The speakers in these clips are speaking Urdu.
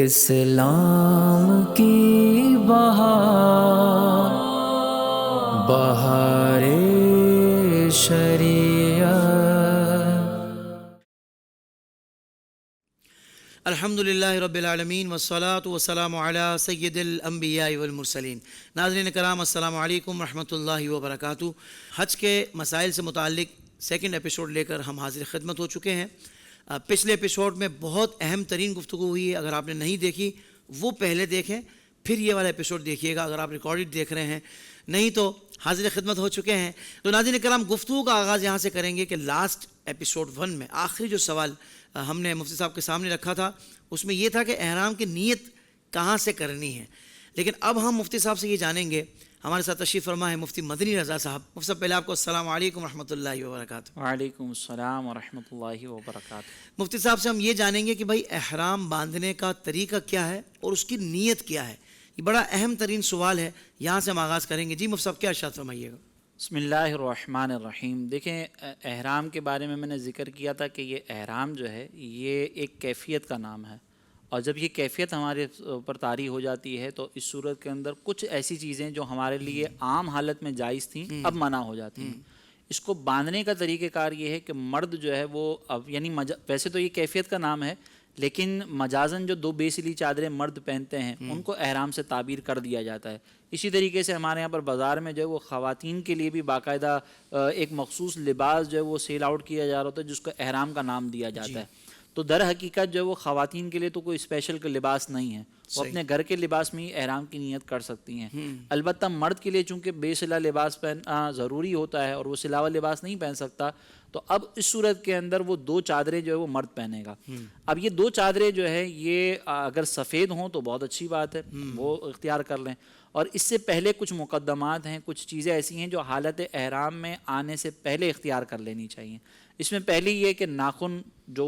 اسلام کی بہار بہار شریعت۔ الحمدللہ رب العالمین والصلاة والسلام علی سید الانبیاء والمرسلین۔ ناظرین کرام، السلام علیکم ورحمۃ اللہ وبرکاتہ۔ حج کے مسائل سے متعلق سیکنڈ ایپیسوڈ لے کر ہم حاضر خدمت ہو چکے ہیں۔ پچھلے ایپیسوڈ میں بہت اہم ترین گفتگو ہوئی ہے، اگر آپ نے نہیں دیکھی وہ پہلے دیکھیں، پھر یہ والا ایپیسوڈ دیکھیے گا اگر آپ ریکارڈڈ دیکھ رہے ہیں، نہیں تو حاضر خدمت ہو چکے ہیں۔ تو ناظرین کرام، گفتگو کا آغاز یہاں سے کریں گے کہ لاسٹ ایپیسوڈ 1 میں آخری جو سوال ہم نے مفتی صاحب کے سامنے رکھا تھا اس میں یہ تھا کہ احرام کی نیت کہاں سے کرنی ہے، لیکن اب ہم مفتی صاحب سے یہ جانیں گے۔ ہمارے ساتھ تشریف فرما ہے مفتی مدنی رضا صاحب۔ مفتی صاحب، پہلے آپ کو السلام علیکم ورحمۃ اللہ وبرکاتہ۔ وعلیکم السلام ورحمۃ اللہ وبرکاتہ۔ مفتی صاحب سے ہم یہ جانیں گے کہ بھائی احرام باندھنے کا طریقہ کیا ہے اور اس کی نیت کیا ہے، یہ بڑا اہم ترین سوال ہے، یہاں سے ہم آغاز کریں گے۔ جی مفتی صاحب، کیا ارشاد فرمائیے گا؟ بسم اللہ الرحمن الرحیم۔ دیکھیں، احرام کے بارے میں نے ذکر کیا تھا کہ یہ احرام جو ہے یہ ایک کیفیت کا نام ہے، اور جب یہ کیفیت ہمارے اوپر طاری ہو جاتی ہے تو اس صورت کے اندر کچھ ایسی چیزیں جو ہمارے لیے عام حالت میں جائز تھیں اب منع ہو جاتی ہیں۔ اس کو باندھنے کا طریقہ کار یہ ہے کہ مرد جو ہے وہ اب یعنی ویسے تو یہ کیفیت کا نام ہے، لیکن مجازن جو 2 بے سلی چادریں مرد پہنتے ہیں ان کو احرام سے تعبیر کر دیا جاتا ہے۔ اسی طریقے سے ہمارے یہاں پر بازار میں جو ہے وہ خواتین کے لیے بھی باقاعدہ ایک مخصوص لباس جو ہے وہ سیل آؤٹ کیا جا رہا ہوتا ہے جس کو احرام کا نام دیا جاتا ہے۔ تو در حقیقت جو ہے وہ خواتین کے لیے تو کوئی اسپیشل لباس نہیں ہے، وہ اپنے گھر کے لباس میں ہی احرام کی نیت کر سکتی ہیں۔ البتہ مرد کے لیے چونکہ بے سلا لباس پہننا ضروری ہوتا ہے اور وہ سلا ہوا لباس نہیں پہن سکتا، تو اب اس صورت کے اندر وہ 2 چادریں جو ہے وہ مرد پہنے گا۔ اب یہ 2 چادریں جو ہے یہ اگر سفید ہوں تو بہت اچھی بات ہے، وہ اختیار کر لیں۔ اور اس سے پہلے کچھ مقدمات ہیں، کچھ چیزیں ایسی ہیں جو حالت احرام میں آنے سے پہلے اختیار کر لینی چاہیے۔ اس میں پہلی یہ کہ ناخن جو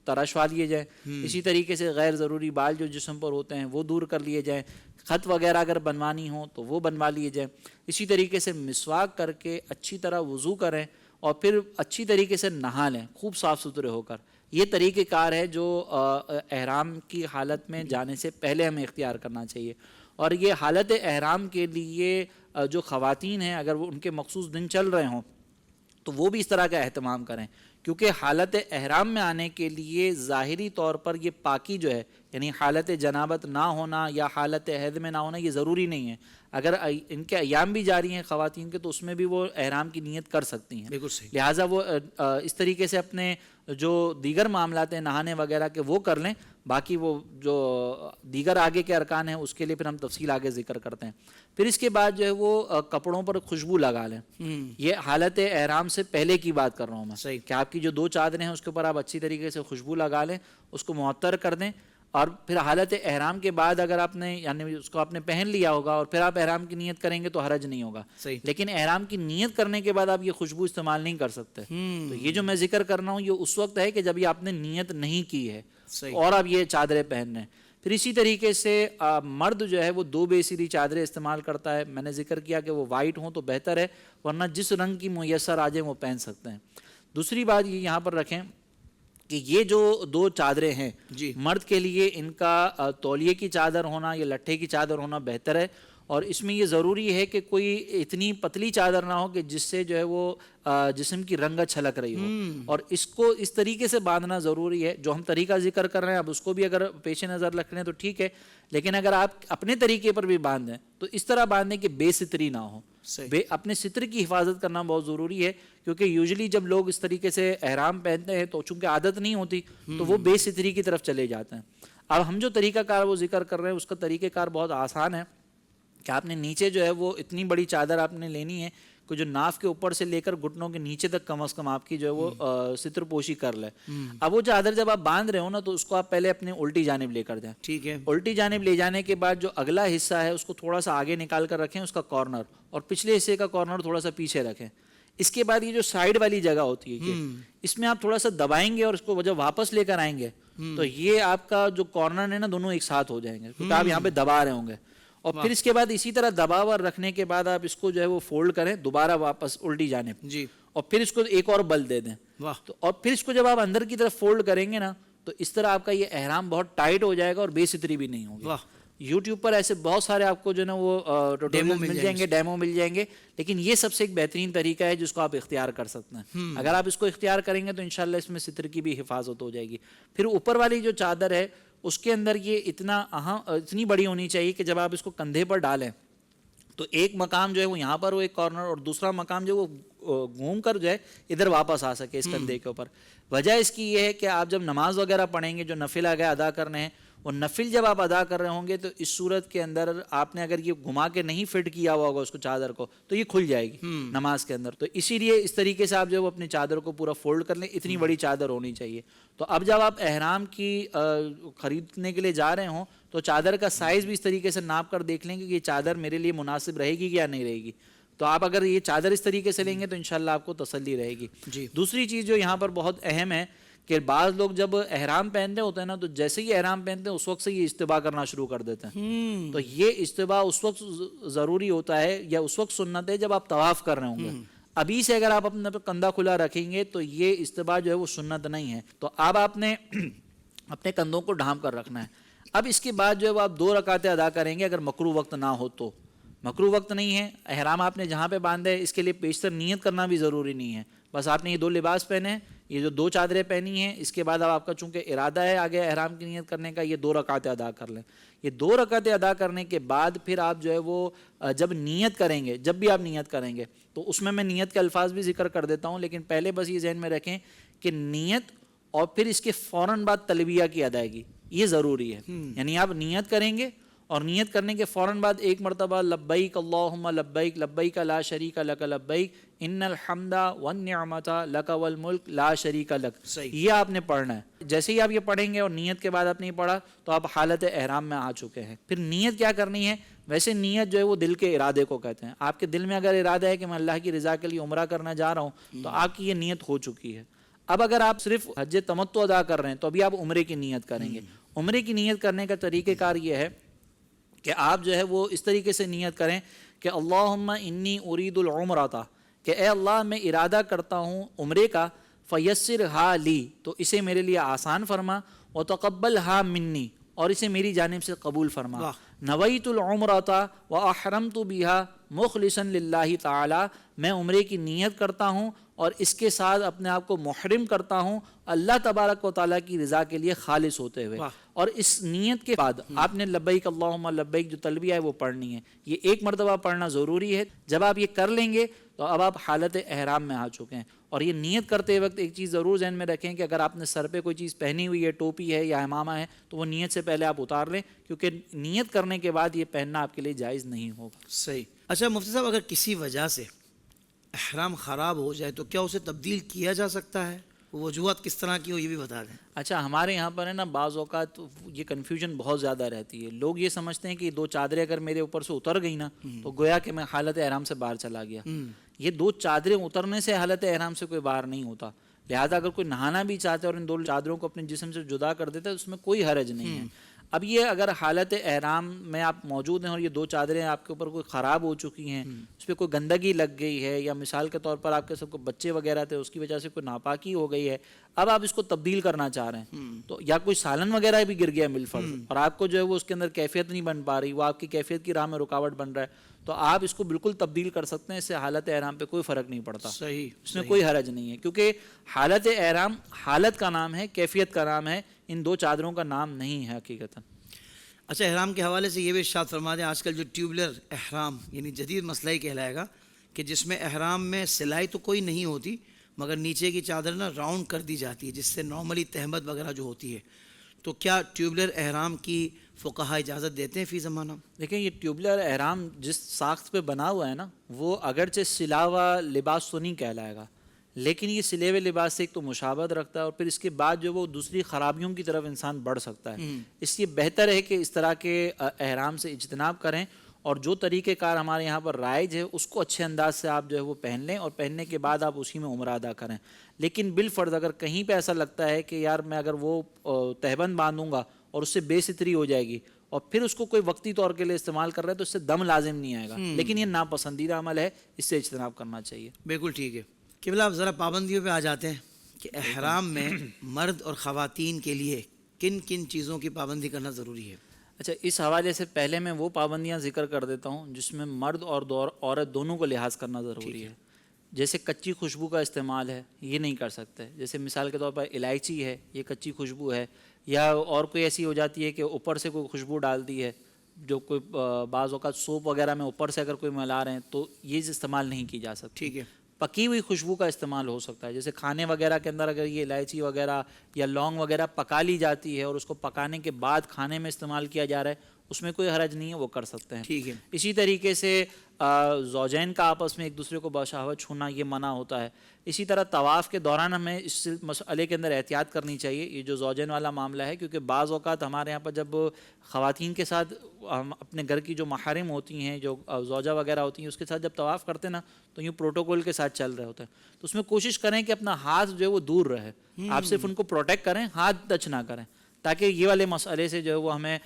تراشوا لیے جائیں، اسی طریقے سے غیر ضروری بال جو جسم پر ہوتے ہیں وہ دور کر لیے جائیں، خط وغیرہ اگر بنوانی ہوں تو وہ بنوا لیے جائیں۔ اسی طریقے سے مسواک کر کے اچھی طرح وضو کریں اور پھر اچھی طریقے سے نہا لیں، خوب صاف ستھرے ہو کر۔ یہ طریقہ کار ہے جو احرام کی حالت میں جانے سے پہلے ہمیں اختیار کرنا چاہیے۔ اور یہ حالت احرام کے لیے جو خواتین ہیں اگر وہ ان کے مخصوص دن چل رہے ہوں تو وہ بھی اس طرح کا اہتمام کریں، کیونکہ حالت احرام میں آنے کے لیے ظاہری طور پر یہ پاکی جو ہے یعنی حالت جنابت نہ ہونا یا حالت حیض میں نہ ہونا یہ ضروری نہیں ہے۔ اگر ان کے ایام بھی جاری ہیں خواتین کے تو اس میں بھی وہ احرام کی نیت کر سکتی ہیں۔ بالکل صحیح۔ لہٰذا وہ اس طریقے سے اپنے جو دیگر معاملات ہیں نہانے وغیرہ کے وہ کر لیں، باقی وہ جو دیگر آگے کے ارکان ہیں اس کے لیے پھر ہم تفصیل آگے ذکر کرتے ہیں۔ پھر اس کے بعد جو ہے وہ کپڑوں پر خوشبو لگا لیں۔ یہ حالت احرام سے پہلے کی بات کر رہا ہوں میں، کہ آپ کی جو 2 چادریں ہیں اس کے اوپر آپ اچھی طریقے سے خوشبو لگا لیں، اس کو معطر کر دیں، اور پھر حالت احرام کے بعد اگر آپ نے یعنی اس کو آپ نے پہن لیا ہوگا اور پھر آپ احرام کی نیت کریں گے تو حرج نہیں ہوگا۔ لیکن احرام کی نیت کرنے کے بعد آپ یہ خوشبو استعمال نہیں کر سکتے۔ تو یہ جو میں ذکر کر رہا ہوں یہ اس وقت ہے کہ جب یہ آپ نے نیت نہیں کی ہے اور آپ یہ چادریں پہن رہے ہیں۔ پھر اسی طریقے سے مرد جو ہے وہ 2 بے سری چادریں استعمال کرتا ہے۔ میں نے ذکر کیا کہ وہ وائٹ ہوں تو بہتر ہے، ورنہ جس رنگ کی میسر آ جائیں وہ پہن سکتے ہیں۔ دوسری بات یہ یہاں پر رکھیں کہ یہ جو 2 چادریں ہیں مرد کے لیے ان کا تولیے کی چادر ہونا یا لٹھے کی چادر ہونا بہتر ہے، اور اس میں یہ ضروری ہے کہ کوئی اتنی پتلی چادر نہ ہو کہ جس سے جو ہے وہ جسم کی رنگت چھلک رہی ہو، اور اس کو اس طریقے سے باندھنا ضروری ہے۔ جو ہم طریقہ ذکر کر رہے ہیں اب اس کو بھی اگر پیش نظر رکھ لیں تو ٹھیک ہے، لیکن اگر آپ اپنے طریقے پر بھی باندھیں تو اس طرح باندھیں کہ بے ستری نہ ہو۔ اپنے ستر کی حفاظت کرنا بہت ضروری ہے، کیونکہ یوزلی جب لوگ اس طریقے سے احرام پہنتے ہیں تو چونکہ عادت نہیں ہوتی تو وہ بے ستری کی طرف چلے جاتے ہیں۔ اب ہم جو طریقہ کار وہ ذکر کر رہے ہیں اس کا طریقہ کار بہت آسان ہے کہ آپ نے نیچے جو ہے وہ اتنی بڑی چادر آپ نے لینی ہے کہ جو ناف کے اوپر سے لے کر گھٹنوں کے نیچے تک کم از کم آپ کی جو ہے وہ ستر پوشی کر لے۔ اب وہ چادر جب آپ باندھ رہے ہو نا تو اس کو آپ پہلے اپنے الٹی جانب لے کر دیں۔ ٹھیک ہے۔ الٹی جانب لے جانے کے بعد جو اگلا حصہ ہے اس کو تھوڑا سا آگے نکال کر رکھیں، اس کا کارنر، اور پچھلے حصے کا کارنر تھوڑا سا پیچھے رکھیں۔ اس کے بعد یہ جو سائیڈ والی جگہ ہوتی ہے اس میں آپ تھوڑا سا دبائیں گے اور اس کو جب واپس لے کر آئیں گے تو یہ آپ کا جو کارنر ہے نا دونوں ایک ساتھ ہو جائیں گے، کیونکہ آپ یہاں پہ دبا رہے ہوں گے۔ اور پھر اس کے بعد اسی طرح دباؤ اور رکھنے کے بعد آپ اس کو جو ہے وہ فولڈ کریں دوبارہ واپس الٹی جانب، اور پھر اس کو ایک اور بل دے دیں۔ اور پھر اس کو جب آپ اندر کی طرف فولڈ کریں گے نا تو اس طرح آپ کا یہ احرام بہت ٹائٹ ہو جائے گا اور بے ستری بھی نہیں ہوگی. واہ. یوٹیوب پر ایسے بہت سارے آپ کو جو ہے نا وہ ٹیوٹوریل مل جائیں گے, ڈیمو مل جائیں گے, لیکن یہ سب سے ایک بہترین طریقہ ہے جس کو آپ اختیار کر سکتے ہیں. اگر آپ اس کو اختیار کریں گے تو انشاءاللہ اس میں ستر کی بھی حفاظت ہو جائے گی. پھر اوپر والی جو چادر ہے اس کے اندر یہ اتنی بڑی ہونی چاہیے کہ جب آپ اس کو کندھے پر ڈالیں تو ایک مقام جو ہے وہ یہاں پر ہو ایک کارنر, اور دوسرا مقام جو وہ گھوم کر جو ہے ادھر واپس آ سکے اس کندھے کے اوپر. وجہ اس کی یہ ہے کہ آپ جب نماز وغیرہ پڑھیں گے, جو نفل آگے ادا کرنے ہیں, وہ نفل جب آپ ادا کر رہے ہوں گے تو اس صورت کے اندر آپ نے اگر یہ گھما کے نہیں فٹ کیا ہوا ہوگا اس کو چادر کو تو یہ کھل جائے گی نماز کے اندر. تو اسی لیے اس طریقے سے آپ جو اپنی چادر کو پورا فولڈ کر لیں, اتنی بڑی چادر ہونی چاہیے. تو اب جب آپ احرام کی خریدنے کے لیے جا رہے ہوں تو چادر کا سائز بھی اس طریقے سے ناپ کر دیکھ لیں گے کہ یہ چادر میرے لیے مناسب رہے گی یا نہیں رہے گی. تو آپ اگر یہ چادر اس طریقے سے لیں گے تو انشاءاللہ آپ کو تسلی رہے گی. دوسری چیز جو یہاں پر بہت اہم ہے کہ بعض لوگ جب احرام پہنتے ہوتے ہیں نا تو جیسے ہی احرام پہنتے ہیں اس وقت سے یہ اجتباء کرنا شروع کر دیتے ہیں. تو یہ اجتباء اس وقت ضروری ہوتا ہے یا اس وقت سنت ہے جب آپ طواف کر رہے ہوں گے. ابھی سے اگر آپ اپنا کندھا کھلا رکھیں گے تو یہ اجتباء جو ہے وہ سنت نہیں ہے. تو اب آپ نے اپنے کندھوں کو ڈھانپ کر رکھنا ہے. اب اس کے بعد جو ہے وہ آپ 2 رکعتیں ادا کریں گے اگر مکروہ وقت نہ ہو تو. مکروہ وقت نہیں ہے, احرام آپ نے جہاں پہ باندھا ہے اس کے لیے پیشتر نیت کرنا بھی ضروری نہیں ہے. بس آپ نے یہ 2 لباس پہنے ہیں, یہ جو 2 چادریں پہنی ہیں, اس کے بعد اب آپ کا چونکہ ارادہ ہے آگے احرام کی نیت کرنے کا, یہ 2 رکعتیں ادا کر لیں. یہ 2 رکعتیں ادا کرنے کے بعد پھر آپ جو ہے وہ جب نیت کریں گے, جب بھی آپ نیت کریں گے تو اس میں نیت کے الفاظ بھی ذکر کر دیتا ہوں, لیکن پہلے بس یہ ذہن میں رکھیں کہ نیت اور پھر اس کے فوراً بعد تلبیہ کی ادائیگی یہ ضروری ہے. یعنی آپ نیت کریں گے اور نیت کرنے کے فوراً بعد ایک مرتبہ لبیک اللہم لبیک لبیک لا شریک لک لبیک ان الحمد والنعمت لک والملک لا شریک لک, یہ آپ نے پڑھنا ہے. جیسے ہی آپ یہ پڑھیں گے اور نیت کے بعد آپ نے یہ پڑھا تو آپ حالت احرام میں آ چکے ہیں. پھر نیت کیا کرنی ہے؟ ویسے نیت جو ہے وہ دل کے ارادے کو کہتے ہیں. آپ کے دل میں اگر ارادہ ہے کہ میں اللہ کی رضا کے لیے عمرہ کرنا جا رہا ہوں تو آپ کی یہ نیت ہو چکی ہے. اب اگر آپ صرف حج تمتع ادا کر رہے ہیں تو ابھی آپ عمرے کی نیت کریں گے. عمرے کی نیت کرنے کا طریقہ کار یہ ہے کہ آپ جو ہے وہ اس طریقے سے نیت کریں کہ اللہم انی ارید العمرۃ, کہ اے اللہ میں ارادہ کرتا ہوں عمرے کا, فیسرھا لی, تو اسے میرے لیے آسان فرما, وتقبلھا منی, اور اسے میری جانب سے قبول فرما. نویت العمرۃ واحرمت بھا مخلصا للہ تعالی, میں عمرے کی نیت کرتا ہوں اور اس کے ساتھ اپنے آپ کو محرم کرتا ہوں اللہ تبارک و تعالیٰ کی رضا کے لیے خالص ہوتے ہوئے. اور اس نیت کے بعد آپ نے لبیک اللہم لبیک جو تلبیہ ہے وہ پڑھنی ہے. یہ ایک مرتبہ پڑھنا ضروری ہے. جب آپ یہ کر لیں گے تو اب آپ حالت احرام میں آ چکے ہیں. اور یہ نیت کرتے وقت ایک چیز ضرور ذہن میں رکھیں کہ اگر آپ نے سر پہ کوئی چیز پہنی ہوئی ہے, ٹوپی ہے یا امامہ ہے, تو وہ نیت سے پہلے آپ اتار لیں, کیونکہ نیت کرنے کے بعد یہ پہننا آپ کے لیے جائز نہیں ہوگا. صحیح. اچھا مفتی صاحب, اگر کسی وجہ سے احرام خراب ہو جائے تو کیا اسے تبدیل کیا جا سکتا ہے؟ وجوہات کس طرح کی ہو یہ بھی بتا دیں. اچھا, ہمارے یہاں پر ہے نا بعض اوقات یہ کنفیوژن بہت زیادہ رہتی ہے. لوگ یہ سمجھتے ہیں کہ 2 چادریں اگر میرے اوپر سے اتر گئی نا تو گویا کہ میں حالت احرام سے باہر چلا گیا. یہ 2 چادریں اترنے سے حالت احرام سے کوئی باہر نہیں ہوتا. لہذا اگر کوئی نہانا بھی چاہتا ہے اور ان 2 چادروں کو اپنے جسم سے جدا کر دیتا ہے اس میں کوئی حرج نہیں ہے. اب یہ اگر حالت احرام میں آپ موجود ہیں اور یہ 2 چادریں آپ کے اوپر کوئی خراب ہو چکی ہیں, اس پہ کوئی گندگی لگ گئی ہے, یا مثال کے طور پر آپ کے سب کو بچے وغیرہ تھے اس کی وجہ سے کوئی ناپاکی ہو گئی ہے, اب آپ اس کو تبدیل کرنا چاہ رہے ہیں, تو یا کوئی سالن وغیرہ بھی گر گیا بالفرض اور آپ کو جو ہے وہ اس کے اندر کیفیت نہیں بن پا رہی, وہ آپ کی کیفیت کی راہ میں رکاوٹ بن رہا ہے, تو آپ اس کو بالکل تبدیل کر سکتے ہیں. اس سے حالت احرام پہ کوئی فرق نہیں پڑتا. صحیح, اس میں کوئی حرج نہیں ہے, کیونکہ حالت احرام حالت کا نام ہے, کیفیت کا نام ہے, ان 2 چادروں کا نام نہیں ہے حقیقتاً. اچھا, احرام کے حوالے سے یہ بھی ارشاد فرما دیں, آج کل جو ٹیوبلر احرام یعنی جدید مسئلہ ہی کہلائے گا کہ جس میں احرام میں سلائی تو کوئی نہیں ہوتی مگر نیچے کی چادر نا راؤنڈ کر دی جاتی ہے جس سے نارملی تہمت وغیرہ جو ہوتی ہے, تو کیا ٹیوبلر احرام کی فقہا اجازت دیتے ہیں فی زمانہ؟ دیکھیں, یہ ٹیوبلر احرام جس ساخت پہ بنا ہوا ہے نا وہ اگرچہ سلا ہوا لباس تو نہیں کہلائے گا, لیکن یہ سلے ہوئے لباس سے ایک تو مشابہت رکھتا ہے اور پھر اس کے بعد جو وہ دوسری خرابیوں کی طرف انسان بڑھ سکتا ہے. اس لیے بہتر ہے کہ اس طرح کے احرام سے اجتناب کریں, اور جو طریقہ کار ہمارے یہاں پر رائج ہے اس کو اچھے انداز سے آپ جو ہے وہ پہن لیں, اور پہننے کے بعد آپ اسی میں عمرہ ادا کریں. لیکن بالفرض اگر کہیں پہ ایسا لگتا ہے کہ یار میں اگر وہ تہبند باندھوں گا اور اس سے بے ستری ہو جائے گی اور پھر اس کو کوئی وقتی طور کے لیے استعمال کر رہا ہے تو اس سے دم لازم نہیں آئے گا, لیکن یہ ناپسندیدہ عمل ہے, اس سے اجتناب کرنا چاہیے. بالکل ٹھیک ہے. قبلہ آپ ذرا پابندیوں پہ آ جاتے ہیں کہ احرام میں مرد اور خواتین کے لیے کن کن چیزوں کی پابندی کرنا ضروری ہے؟ اچھا، اس حوالے سے پہلے میں وہ پابندیاں ذکر کر دیتا ہوں جس میں مرد اور عورت دونوں کو لحاظ کرنا ضروری ہے. جیسے کچی خوشبو کا استعمال ہے، یہ نہیں کر سکتے. جیسے مثال کے طور پر الائچی ہے، یہ کچی خوشبو ہے. یا اور کوئی ایسی ہو جاتی ہے کہ اوپر سے کوئی خوشبو ڈال دی ہے، جو کوئی بعض اوقات سوپ وغیرہ میں اوپر سے اگر کوئی ملا رہے ہیں تو یہ استعمال نہیں کی جا سکتی. ٹھیک ہے. پکی ہوئی خوشبو کا استعمال ہو سکتا ہے. جیسے کھانے وغیرہ کے اندر اگر یہ الائچی وغیرہ یا لونگ وغیرہ پکا لی جاتی ہے اور اس کو پکانے کے بعد کھانے میں استعمال کیا جا رہا ہے، اس میں کوئی حرج نہیں ہے، وہ کر سکتے ہیں. ٹھیک ہے. اسی طریقے سے زوجین کا آپس میں ایک دوسرے کو بشہوت چھونا یہ منع ہوتا ہے. اسی طرح طواف کے دوران ہمیں اس مسئلے کے اندر احتیاط کرنی چاہیے، یہ جو زوجین والا معاملہ ہے، کیونکہ بعض اوقات ہمارے یہاں پر جب خواتین کے ساتھ ہم اپنے گھر کی جو محارم ہوتی ہیں، جو زوجہ وغیرہ ہوتی ہیں، اس کے ساتھ جب طواف کرتے ہیں نا تو یوں پروٹوکول کے ساتھ چل رہے ہوتے ہیں. تو اس میں کوشش کریں کہ اپنا ہاتھ جو ہے وہ دور رہے. آپ صرف ان کو پروٹیکٹ کریں، ہاتھ ٹچ نہ کریں، تاکہ یہ والے مسئلے سے جو ہے وہ ہمیں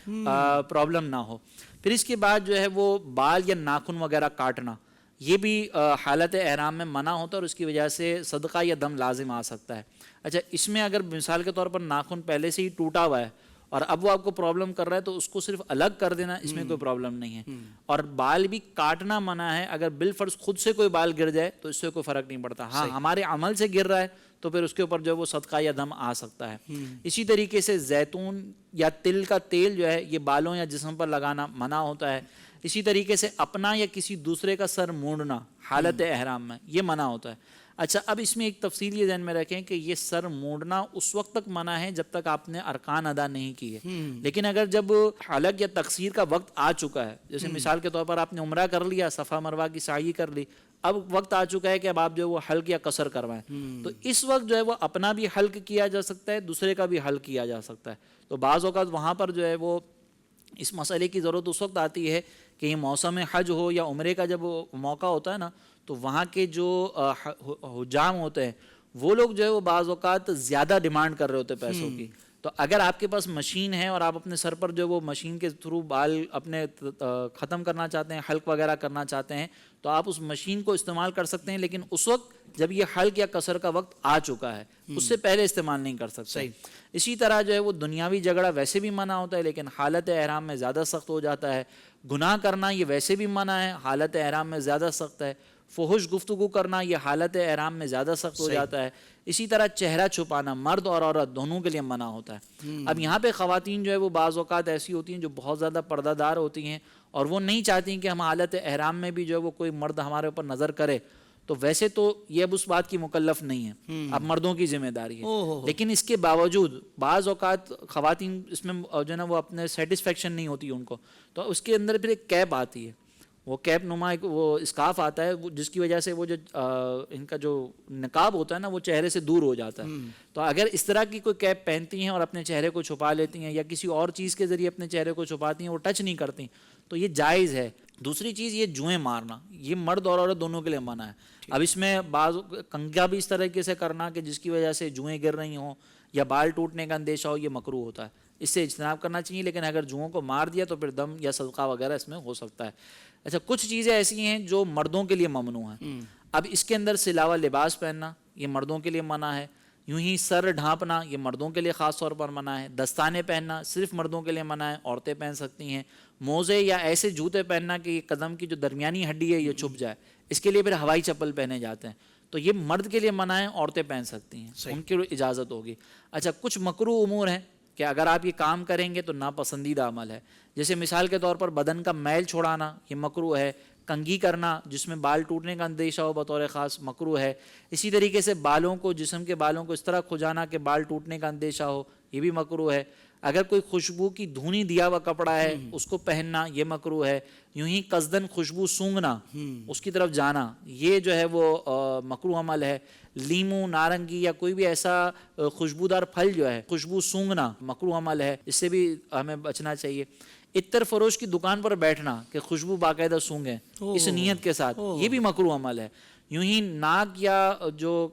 پرابلم نہ ہو. پھر اس کے بعد جو ہے وہ بال یا ناخن وغیرہ کاٹنا، یہ بھی حالت احرام میں منع ہوتا ہے اور اس کی وجہ سے صدقہ یا دم لازم آ سکتا ہے. اچھا، اس میں اگر مثال کے طور پر ناخن پہلے سے ہی ٹوٹا ہوا ہے اور اب وہ آپ کو پرابلم کر رہا ہے تو اس کو صرف الگ کر دینا، اس میں کوئی پرابلم نہیں ہے. اور بال بھی کاٹنا منع ہے. اگر بالفرض خود سے کوئی بال گر جائے تو اس سے کوئی فرق نہیں پڑتا. ہاں، ہمارے عمل سے گر رہا ہے تو پھر اس کے اوپر جو ہے وہ صدقہ یا دم آ سکتا ہے. اسی طریقے سے زیتون یا تل کا تیل جو ہے یہ بالوں یا جسم پر لگانا منع ہوتا ہے. اسی طریقے سے اپنا یا کسی دوسرے کا سر مونڈنا حالت احرام میں یہ منع ہوتا ہے. اچھا، اب اس میں ایک تفصیل یہ ذہن میں رکھیں کہ یہ سر مونڈنا اس وقت تک منع ہے جب تک آپ نے ارکان ادا نہیں کیے. لیکن اگر جب حلق یا تقصیر کا وقت آ چکا ہے، جیسے مثال کے طور پر آپ نے عمرہ کر لیا، صفا مروہ کی سعی کر لی، اب وقت آ چکا ہے کہ اب آپ جو ہے وہ حلق یا قصر کروائیں، تو اس وقت جو ہے وہ اپنا بھی حلق کیا جا سکتا ہے، دوسرے کا بھی حلق کیا جا سکتا ہے. تو بعض اوقات وہاں پر جو ہے وہ اس مسئلے کی ضرورت اس وقت آتی ہے کہ یہ موسم حج ہو یا عمرے کا جب موقع ہوتا ہے نا، تو وہاں کے جو حجام ہوتے ہیں وہ لوگ جو ہے وہ بعض اوقات زیادہ ڈیمانڈ کر رہے ہوتے ہیں پیسوں کی. تو اگر آپ کے پاس مشین ہے اور آپ اپنے سر پر جو وہ مشین کے تھرو بال اپنے ختم کرنا چاہتے ہیں، حلق وغیرہ کرنا چاہتے ہیں، تو آپ اس مشین کو استعمال کر سکتے ہیں، لیکن اس وقت جب یہ حلق یا قصر کا وقت آ چکا ہے اس سے پہلے استعمال نہیں کر سکتے. اسی طرح جو ہے وہ دنیاوی جھگڑا ویسے بھی منع ہوتا ہے لیکن حالت احرام میں زیادہ سخت ہو جاتا ہے. گناہ کرنا یہ ویسے بھی منع ہے، حالت احرام میں زیادہ سخت ہے. فحش گفتگو کرنا یہ حالت احرام میں زیادہ سخت ہو جاتا ہے. اسی طرح چہرہ چھپانا مرد اور عورت دونوں کے لیے منع ہوتا ہے. اب یہاں پہ خواتین جو ہے وہ بعض اوقات ایسی ہوتی ہیں جو بہت زیادہ پردہ دار ہوتی ہیں اور وہ نہیں چاہتی کہ ہم حالت احرام میں بھی جو ہے وہ کوئی مرد ہمارے اوپر نظر کرے. تو ویسے تو یہ اب اس بات کی مکلف نہیں ہے، اب مردوں کی ذمہ داری ہے. لیکن اس کے باوجود بعض اوقات خواتین اس میں جو ہے نا وہ اپنے سیٹسفیکشن نہیں ہوتی ان کو، تو اس کے اندر پھر ایک کیپ آتی ہے، وہ کیپ نما ایک وہ اسکارف آتا ہے جس کی وجہ سے وہ جو ان کا جو نقاب ہوتا ہے نا وہ چہرے سے دور ہو جاتا ہے. تو اگر اس طرح کی کوئی کیپ پہنتی ہیں اور اپنے چہرے کو چھپا لیتی ہیں یا کسی اور چیز کے ذریعے اپنے چہرے کو چھپاتی ہیں، وہ ٹچ نہیں کرتی، تو یہ جائز ہے. دوسری چیز یہ جوئیں مارنا، یہ مرد اور عورت دونوں کے لیے منع ہے. اب اس میں بعض کنگھا بھی اس طریقے سے کرنا کہ جس کی وجہ سے جوئیں گر رہی ہوں یا بال ٹوٹنے کا اندیشہ ہو، یہ مکروہ ہوتا ہے، اس سے اجتناب کرنا چاہیے. لیکن اگر جوؤں کو مار دیا تو پھر دم یا صدقہ وغیرہ اس میں ہو سکتا ہے. اچھا، کچھ چیزیں ایسی ہیں جو مردوں کے لیے ممنوع ہیں. اب اس کے اندر سے علاوہ لباس پہننا یہ مردوں کے لیے منع ہے. یوں ہی سر ڈھانپنا یہ مردوں کے لیے خاص طور پر منع ہے. دستانے پہننا صرف مردوں کے لیے منع ہے، عورتیں پہن سکتی ہیں. موزے یا ایسے جوتے پہننا کہ یہ قدم کی جو درمیانی ہڈی ہے یہ چھپ جائے، اس کے لیے پھر ہوائی چپل پہنے جاتے ہیں. تو یہ مرد کے لیے منع ہے، عورتیں پہن سکتی ہیں، ان کی اجازت ہوگی. اچھا، کچھ مکروہ امور ہیں کہ اگر آپ یہ کام کریں گے تو ناپسندیدہ عمل ہے. جیسے مثال کے طور پر بدن کا میل چھوڑانا یہ مکروہ ہے. کنگھی کرنا جس میں بال ٹوٹنے کا اندیشہ ہو بطور خاص مکروہ ہے. اسی طریقے سے بالوں کو، جسم کے بالوں کو اس طرح کھجانا کہ بال ٹوٹنے کا اندیشہ ہو یہ بھی مکروہ ہے. اگر کوئی خوشبو کی دھونی دیا ہوا کپڑا ہے اس کو پہننا یہ مکروہ ہے. یوں ہی قصدن خوشبو سونگھنا، اس کی طرف جانا، یہ جو ہے وہ مکروہ عمل ہے. لیمو، نارنگی یا کوئی بھی ایسا خوشبودار پھل جو ہے خوشبو سونگھنا مکروہ عمل ہے، اس سے بھی ہمیں بچنا چاہیے. عطر فروش کی دکان پر بیٹھنا کہ خوشبو باقاعدہ سونگیں اس نیت کے ساتھ، یہ بھی مکروہ عمل ہے. یوں ہی ناک یا جو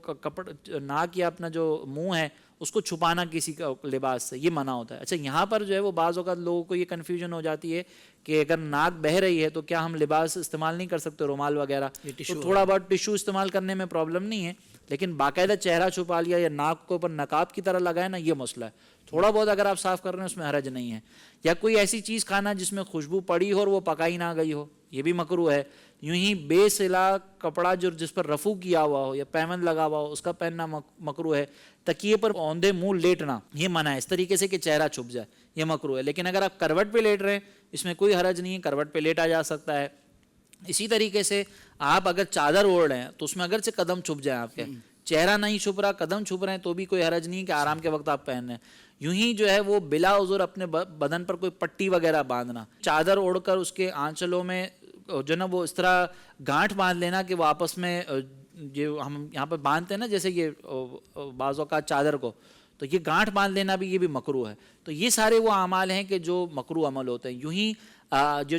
ناک یا اپنا جو منہ ہے اس کو چھپانا کسی کا لباس سے، یہ منع ہوتا ہے۔ اچھا یہاں پر جو ہے وہ بعض اوقات لوگوں کو یہ کنفیوژن ہو جاتی ہے کہ اگر ناک بہہ رہی ہے تو کیا ہم لباس استعمال نہیں کر سکتے، رومال وغیرہ؟ تو تھوڑا بہت ٹشو استعمال کرنے میں پرابلم نہیں ہے، لیکن باقاعدہ چہرہ چھپا لیا یا ناک کو اوپر نقاب کی طرح لگائے نا، یہ مسئلہ ہے۔ تھوڑا بہت اگر آپ صاف کر رہے ہیں اس میں حرج نہیں ہے۔ یا کوئی ایسی چیز کھانا جس میں خوشبو پڑی ہو اور وہ پکائی نہ گئی ہو، یہ بھی مکروہ ہے۔ یوں ہی بے سلا کپڑا جو جس پر رفو کیا ہوا ہو یا پیمند لگا ہوا ہو اس کا پہننا مکروہ ہے۔ تکیے پر اوندے منہ لیٹنا یہ منع ہے، اس طریقے سے کہ چہرہ چھپ جائے، یہ مکروہ ہے۔ لیکن اگر آپ کروٹ پہ لیٹ رہے ہیں اس میں کوئی حرج نہیں ہے، کروٹ پہ لیٹا جا سکتا ہے۔ اسی طریقے سے آپ اگر چادر اوڑھ رہے ہیں تو اس میں اگرچہ قدم چھپ جائیں، آپ کے چہرہ نہیں چھپ رہا، قدم چھپ رہے ہیں تو بھی کوئی حرج نہیں کہ آرام کے وقت آپ پہن رہے ہیں۔ یوں ہی جو ہے وہ بلا عذر اپنے بدن پر کوئی پٹی وغیرہ باندھنا، چادر اوڑھ کر اس کے آنچلوں میں جو نا وہ اس طرح گانٹھ باندھ لینا کہ وہ آپس میں جو ہم یہاں پہ باندھتے ہیں نا جیسے یہ بعض اوقات چادر کو، تو یہ گانٹھ باندھ لینا بھی یہ بھی مکروہ ہے۔ تو یہ سارے وہ اعمال ہیں کہ جو مکروہ عمل ہوتے ہیں۔ یوں ہی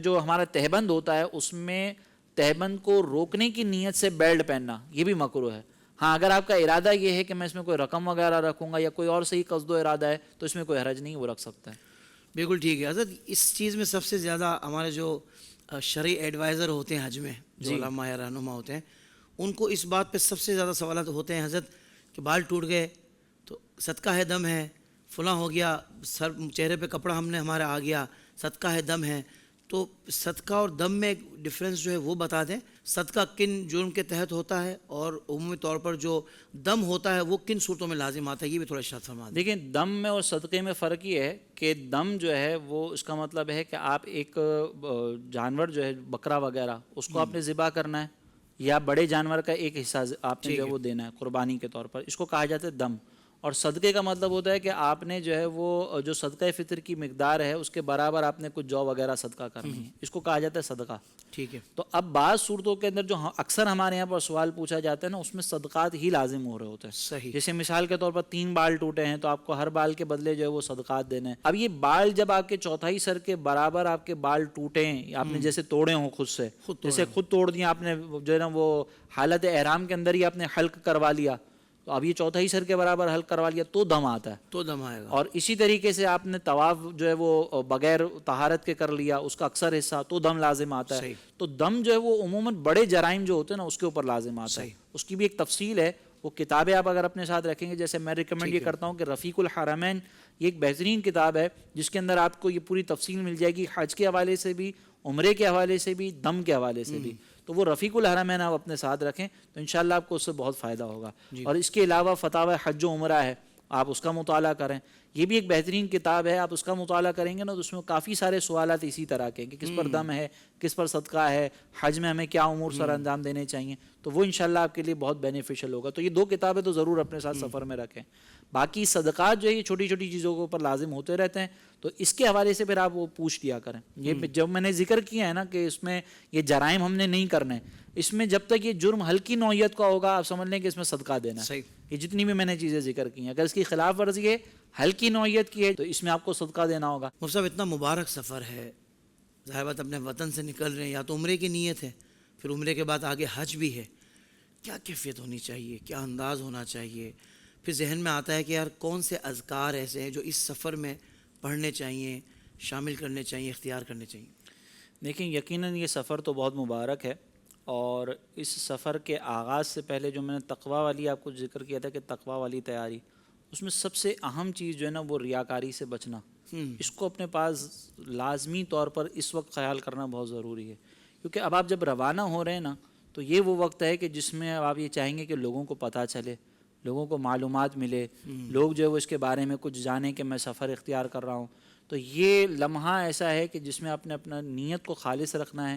جو ہمارا تہبند ہوتا ہے اس میں تہبند کو روکنے کی نیت سے بیلٹ پہننا یہ بھی مکروہ ہے۔ ہاں اگر آپ کا ارادہ یہ ہے کہ میں اس میں کوئی رقم وغیرہ رکھوں گا یا کوئی اور صحیح قصد و ارادہ ہے تو اس میں کوئی حرج نہیں، وہ رکھ سکتا ہے۔ بالکل ٹھیک ہے حضرت۔ اس چیز میں سب سے زیادہ ہمارے جو شرعی ایڈوائزر ہوتے ہیں حج میں، جو علماء یا رہنما ہوتے ہیں، ان کو اس بات پہ سب سے زیادہ سوالات ہوتے ہیں حضرت کہ بال ٹوٹ گئے تو صدقہ ہے دم ہے، فلاں ہو گیا، سر چہرے پہ کپڑا ہم نے ہمارا آ گیا، صدقہ ہے دم ہے۔ تو صدقہ اور دم میں ایک ڈفرینس جو ہے وہ بتا دیں، صدقہ کن جرم کے تحت ہوتا ہے اور عمومی طور پر جو دم ہوتا ہے وہ کن صورتوں میں لازم آتا ہے، یہ بھی تھوڑا ارشاد فرما دیں۔ دیکھیں دم میں اور صدقے میں فرق یہ ہے کہ دم جو ہے وہ اس کا مطلب ہے کہ آپ ایک جانور جو ہے بکرا وغیرہ اس کو آپ نے ذبح کرنا ہے یا بڑے جانور کا ایک حصہ آپ نے جو ہے وہ دینا ہے قربانی کے طور پر، اس کو کہا جاتا ہے دم۔ اور صدقے کا مطلب ہوتا ہے کہ آپ نے جو ہے وہ جو صدقہ فطر کی مقدار ہے اس کے برابر آپ نے کچھ جو وغیرہ صدقہ کرنی ہے، اس کو کہا جاتا ہے صدقہ۔ ٹھیک ہے۔ تو اب بعض صورتوں کے اندر جو اکثر ہمارے یہاں پر سوال پوچھا جاتا ہے نا اس میں صدقات ہی لازم ہو رہے ہوتے ہیں۔ صحیح۔ جیسے مثال کے طور پر 3 بال ٹوٹے ہیں تو آپ کو ہر بال کے بدلے جو ہے وہ صدقات دینے ہیں۔ اب یہ بال جب آپ کے چوتھائی سر کے برابر آپ کے بال ٹوٹے ہیں، آپ نے جیسے توڑے ہوں خود سے، جیسے خود توڑ دیا آپ نے جو ہے نا وہ حالت احرام کے اندر ہی آپ نے حلق کروا لیا، تو اب یہ چوتھائی سر کے برابر حلق کروا لیا تو دم آتا ہے، تو دم آئے گا۔ اور اسی طریقے سے آپ نے طواف جو ہے وہ بغیر طہارت کے کر لیا اس کا اکثر حصہ تو دم لازم آتا ہے۔ صحیح۔ تو دم جو ہے وہ عموماً بڑے جرائم جو ہوتے ہیں نا اس کے اوپر لازم آتا ہے، صحیح۔ اس کی بھی ایک تفصیل ہے، وہ کتابیں آپ اگر اپنے ساتھ رکھیں گے، جیسے میں ریکمینڈ یہ کرتا ہوں کہ رفیق الحرمین یہ ایک بہترین کتاب ہے جس کے اندر آپ کو یہ پوری تفصیل مل جائے گی، حج کے حوالے سے بھی، عمرے کے حوالے سے بھی، دم کے حوالے سے بھی۔ تو وہ رفیق الحرمین آپ اپنے ساتھ رکھیں تو انشاءاللہ آپ کو اس سے بہت فائدہ ہوگا۔ اور اس کے علاوہ فتاوی حج و عمرہ ہے، آپ اس کا مطالعہ کریں، یہ بھی ایک بہترین کتاب ہے۔ آپ اس کا مطالعہ کریں گے نا تو اس میں کافی سارے سوالات اسی طرح کے کہ کس پر دم ہے، کس پر صدقہ ہے، حج میں ہمیں کیا امور سر انجام دینے چاہیے، تو وہ انشاءاللہ آپ کے لیے بہت بینیفیشل ہوگا۔ تو یہ 2 کتابیں تو ضرور اپنے ساتھ سفر میں رکھیں۔ باقی صدقات جو ہے یہ چھوٹی چھوٹی چیزوں کے اوپر لازم ہوتے رہتے ہیں، تو اس کے حوالے سے پھر آپ وہ پوچھ لیا کریں۔ یہ جب میں نے ذکر کیا ہے نا کہ اس میں یہ جرائم ہم نے نہیں کرنے، اس میں جب تک یہ جرم ہلکی نوعیت کا ہوگا آپ سمجھ لیں کہ اس میں صدقہ دینا ہے۔ صحیح۔ یہ جتنی بھی میں نے چیزیں ذکر کی ہیں، اگر اس کی خلاف ورزی ہے، ہلکی نوعیت کی ہے، تو اس میں آپ کو صدقہ دینا ہوگا۔ مفتی صاحب اتنا مبارک سفر ہے، ظاہر بات اپنے وطن سے نکل رہے ہیں، یا تو عمرے کی نیت ہے، پھر عمرے کے بعد آگے حج بھی ہے، کیا کیفیت ہونی چاہیے، کیا انداز ہونا چاہیے؟ پھر ذہن میں آتا ہے کہ یار کون سے اذکار ایسے ہیں جو اس سفر میں پڑھنے چاہیے، شامل کرنے چاہیے، اختیار کرنے چاہیے؟ دیکھیں یقیناً یہ سفر تو بہت مبارک ہے، اور اس سفر کے آغاز سے پہلے جو میں نے تقوی والی آپ کو ذکر کیا تھا کہ تقوی والی تیاری، اس میں سب سے اہم چیز جو ہے نا وہ ریاکاری سے بچنا، اس کو اپنے پاس لازمی طور پر اس وقت خیال کرنا بہت ضروری ہے، کیونکہ اب آپ جب روانہ ہو رہے ہیں نا تو یہ وہ وقت ہے کہ جس میں اب آپ یہ چاہیں گے کہ لوگوں کو پتہ چلے، لوگوں کو معلومات ملے، لوگ جو ہے وہ اس کے بارے میں کچھ جانیں کہ میں سفر اختیار کر رہا ہوں۔ تو یہ لمحہ ایسا ہے کہ جس میں آپ نے اپنا نیت کو خالص رکھنا ہے۔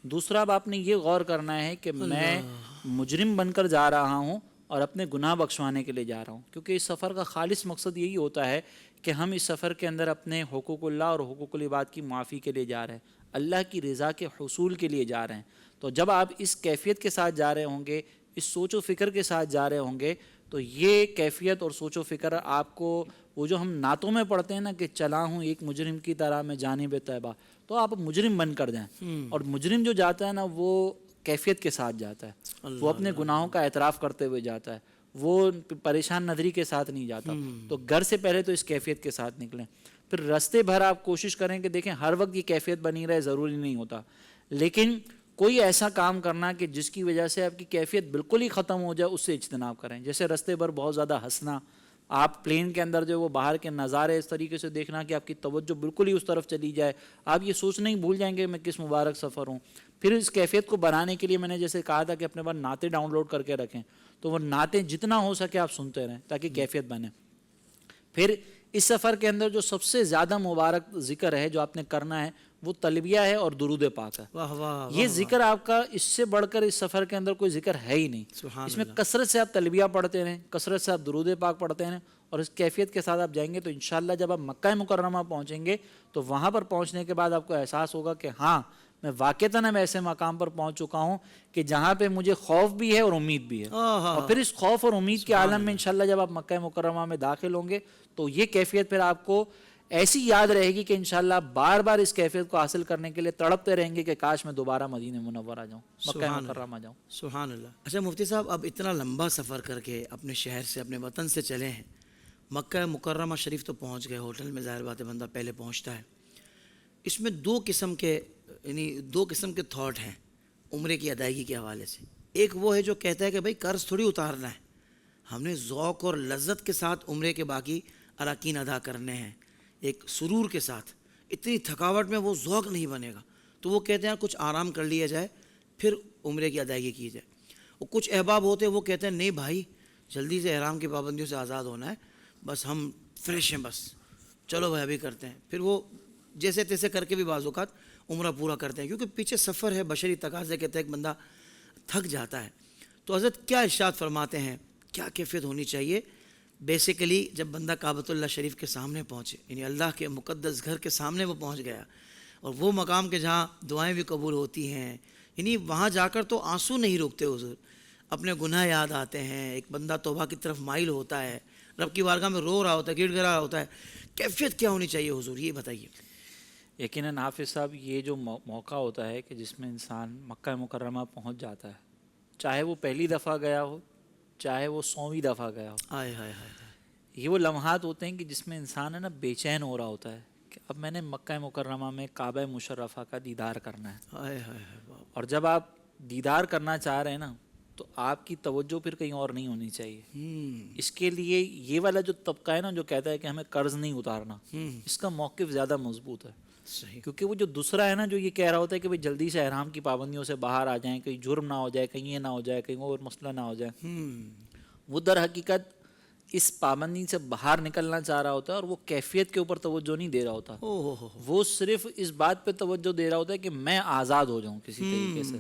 دوسرا اب آپ نے یہ غور کرنا ہے کہ میں مجرم بن کر جا رہا ہوں اور اپنے گناہ بخشوانے کے لیے جا رہا ہوں، کیونکہ اس سفر کا خالص مقصد یہی ہوتا ہے کہ ہم اس سفر کے اندر اپنے حقوق اللہ اور حقوق العباد کی معافی کے لیے جا رہے ہیں، اللہ کی رضا کے حصول کے لیے جا رہے ہیں۔ تو جب آپ اس کیفیت کے ساتھ جا رہے ہوں گے، اس سوچ و فکر کے ساتھ جا رہے ہوں گے، تو یہ کیفیت اور سوچ و فکر آپ کو وہ جو ہم نعتوں میں پڑھتے ہیں نا کہ چلا ہوں ایک مجرم کی طرح میں جانب طیبہ، تو آپ مجرم بن کر جائیں۔ اور مجرم جو جاتا ہے نا وہ کیفیت کے ساتھ جاتا ہے، وہ اپنے گناہوں کا اعتراف کرتے ہوئے جاتا ہے، وہ پریشان نظری کے ساتھ نہیں جاتا. تو گھر سے پہلے تو اس کیفیت کے ساتھ نکلیں. پھر رستے بھر آپ کوشش کریں کہ دیکھیں ہر وقت یہ کیفیت بنی رہے, ضروری نہیں ہوتا, لیکن کوئی ایسا کام کرنا کہ جس کی وجہ سے آپ کی کیفیت بالکل ہی ختم ہو جائے, اس سے اجتناب کریں. جیسے رستے بھر بہت زیادہ ہنسنا, آپ پلین کے اندر جو وہ باہر کے نظارے اس طریقے سے دیکھنا کہ آپ کی توجہ بالکل ہی اس طرف چلی جائے, آپ یہ سوچنا ہی بھول جائیں گے میں کس مبارک سفر ہوں. پھر اس کیفیت کو بنانے کے لیے میں نے جیسے کہا تھا کہ اپنے پاس نعتیں ڈاؤن لوڈ کر کے رکھیں, تو وہ نعتیں جتنا ہو سکے آپ سنتے رہیں تاکہ کیفیت بنے. پھر اس سفر کے اندر جو سب سے زیادہ مبارک ذکر ہے جو آپ نے کرنا ہے وہ تلبیہ ہے اور درود پاک ہے. واہ واہ یہ ذکر آپ کا اس سے بڑھ کر اس سفر کے اندر کوئی ذکر ہے ہی نہیں. اس میں کثرت سے آپ تلبیہ پڑھتے رہیں, کثرت سے آپ درود پاک پڑھتے رہیں, اور اس کیفیت کے ساتھ آپ جائیں گے تو انشاءاللہ جب آپ مکہ مکرمہ پہنچیں گے تو وہاں پر پہنچنے کے بعد آپ کو احساس ہوگا کہ ہاں میں واقعتاً اب ایسے مقام پر پہنچ چکا ہوں کہ جہاں پہ مجھے خوف بھی ہے اور امید بھی ہے. اور پھر اس خوف اور امید کے عالم میں انشاءاللہ جب آپ مکہ مکرمہ میں داخل ہوں گے تو یہ کیفیت پھر آپ کو ایسی یاد رہے گی کہ انشاءاللہ بار بار اس کیفیت کو حاصل کرنے کے لیے تڑپتے رہیں گے کہ کاش میں دوبارہ مدینہ منورہ جاؤں, مکہ مکرمہ جاؤں. سبحان اللہ. اچھا مفتی صاحب, اب اتنا لمبا سفر کر کے اپنے شہر سے اپنے وطن سے چلے ہیں, مکہ مکرمہ شریف تو پہنچ گئے, ہوٹل میں ظاہر بات ہے بندہ پہلے پہنچتا ہے. اس میں دو قسم کے تھاٹ ہیں عمرے کی ادائیگی کے حوالے سے. ایک وہ ہے جو کہتا ہے کہ بھائی قرض تھوڑی اتارنا ہے, ہم نے ذوق اور لذت کے ساتھ عمرے کے باقی اراکین ادا کرنے ہیں, ایک سرور کے ساتھ. اتنی تھکاوٹ میں وہ ذوق نہیں بنے گا, تو وہ کہتے ہیں کچھ آرام کر لیا جائے پھر عمرے کی ادائیگی کی جائے. اور کچھ احباب ہوتے ہیں وہ کہتے ہیں نہیں بھائی جلدی سے احرام کی پابندیوں سے آزاد ہونا ہے, بس ہم فریش ہیں, بس چلو بھائی ابھی کرتے ہیں. پھر وہ جیسے تیسے کر کے بھی بعض اوقات عمرہ پورا کرتے ہیں, کیونکہ پیچھے سفر ہے, بشری تقاضے کے تحت بندہ تھک جاتا ہے. تو حضرت کیا ارشاد فرماتے ہیں, کیا کیفیت ہونی چاہیے بیسیکلی جب بندہ کعبۃ اللہ شریف کے سامنے پہنچے, یعنی اللہ کے مقدس گھر کے سامنے وہ پہنچ گیا, اور وہ مقام کے جہاں دعائیں بھی قبول ہوتی ہیں, یعنی وہاں جا کر تو آنسو نہیں روکتے حضور, اپنے گناہ یاد آتے ہیں, ایک بندہ توبہ کی طرف مائل ہوتا ہے, رب کی بارگاہ میں رو رہا ہوتا ہے, گڑ گڑا رہا ہوتا ہے. کیفیت کیا ہونی چاہیے حضور, یہ بتائیے. یقیناً حافظ صاحب, یہ جو موقع ہوتا ہے کہ جس میں انسان مکہ مکرمہ پہنچ جاتا ہے, چاہے وہ پہلی دفعہ گیا ہو چاہے وہ 100ویں دفعہ گیا ہو, آئے ہائے ہائے, یہ وہ لمحات ہوتے ہیں کہ جس میں انسان ہے نا بے چین ہو رہا ہوتا ہے کہ اب میں نے مکہ مکرمہ میں کعبہ مشرفہ کا دیدار کرنا ہے. آئے ہائے ہائے. اور جب آپ دیدار کرنا چاہ رہے ہیں نا تو آپ کی توجہ پھر کہیں اور نہیں ہونی چاہیے. اس کے لیے یہ والا جو طبقہ ہے نا جو کہتا ہے کہ ہمیں قرض نہیں اتارنا, اس کا موقف زیادہ مضبوط ہے. صحیح. کیونکہ وہ جو دوسرا ہے نا جو یہ کہہ رہا ہوتا ہے کہ بھائی جلدی سے احرام کی پابندیوں سے باہر آ جائیں, کہیں جرم نہ ہو جائے, کہیں یہ نہ ہو جائے, کہیں اور مسئلہ نہ ہو جائے, وہ در حقیقت اس پابندی سے باہر نکلنا چاہ رہا ہوتا ہے, اور وہ کیفیت کے اوپر توجہ نہیں دے رہا ہوتا. وہ صرف اس بات پہ توجہ دے رہا ہوتا ہے کہ میں آزاد ہو جاؤں کسی طریقے سے.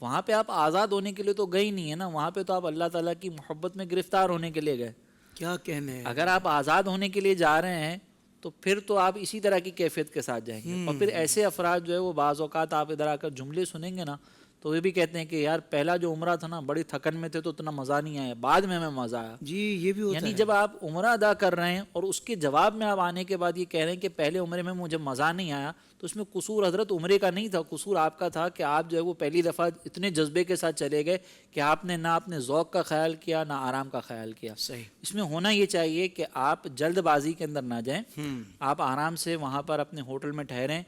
وہاں پہ آپ آزاد ہونے کے لیے تو گئے ہی نہیں ہے نا, وہاں پہ تو آپ اللہ تعالیٰ کی محبت میں گرفتار ہونے کے لیے گئے. کیا کہنے, اگر آپ آزاد ہونے کے لیے جا رہے ہیں تو پھر تو آپ اسی طرح کی کیفیت کے ساتھ جائیں گے. اور پھر ایسے افراد جو ہے وہ بعض اوقات آپ ادھر آ کر جملے سنیں گے نا تو وہ بھی کہتے ہیں کہ یار پہلا جو عمرہ تھا نا بڑی تھکن میں تھے تو اتنا مزہ نہیں آیا, بعد میں مزہ آیا. جی یہ بھی ہوتا ہے. یعنی جب آپ عمرہ ادا کر رہے ہیں اور اس کے جواب میں آپ آنے کے بعد یہ کہہ رہے ہیں کہ پہلے عمرے میں مجھے مزہ نہیں آیا, تو اس میں قصور حضرت عمرے کا نہیں تھا, قصور آپ کا تھا کہ آپ جو ہے وہ پہلی دفعہ اتنے جذبے کے ساتھ چلے گئے کہ آپ نے نہ اپنے ذوق کا خیال کیا نہ آرام کا خیال کیا. صحیح. اس میں ہونا یہ چاہیے کہ آپ جلد بازی کے اندر نہ جائیں, آپ آرام سے وہاں پر اپنے ہوٹل میں ٹھہریں,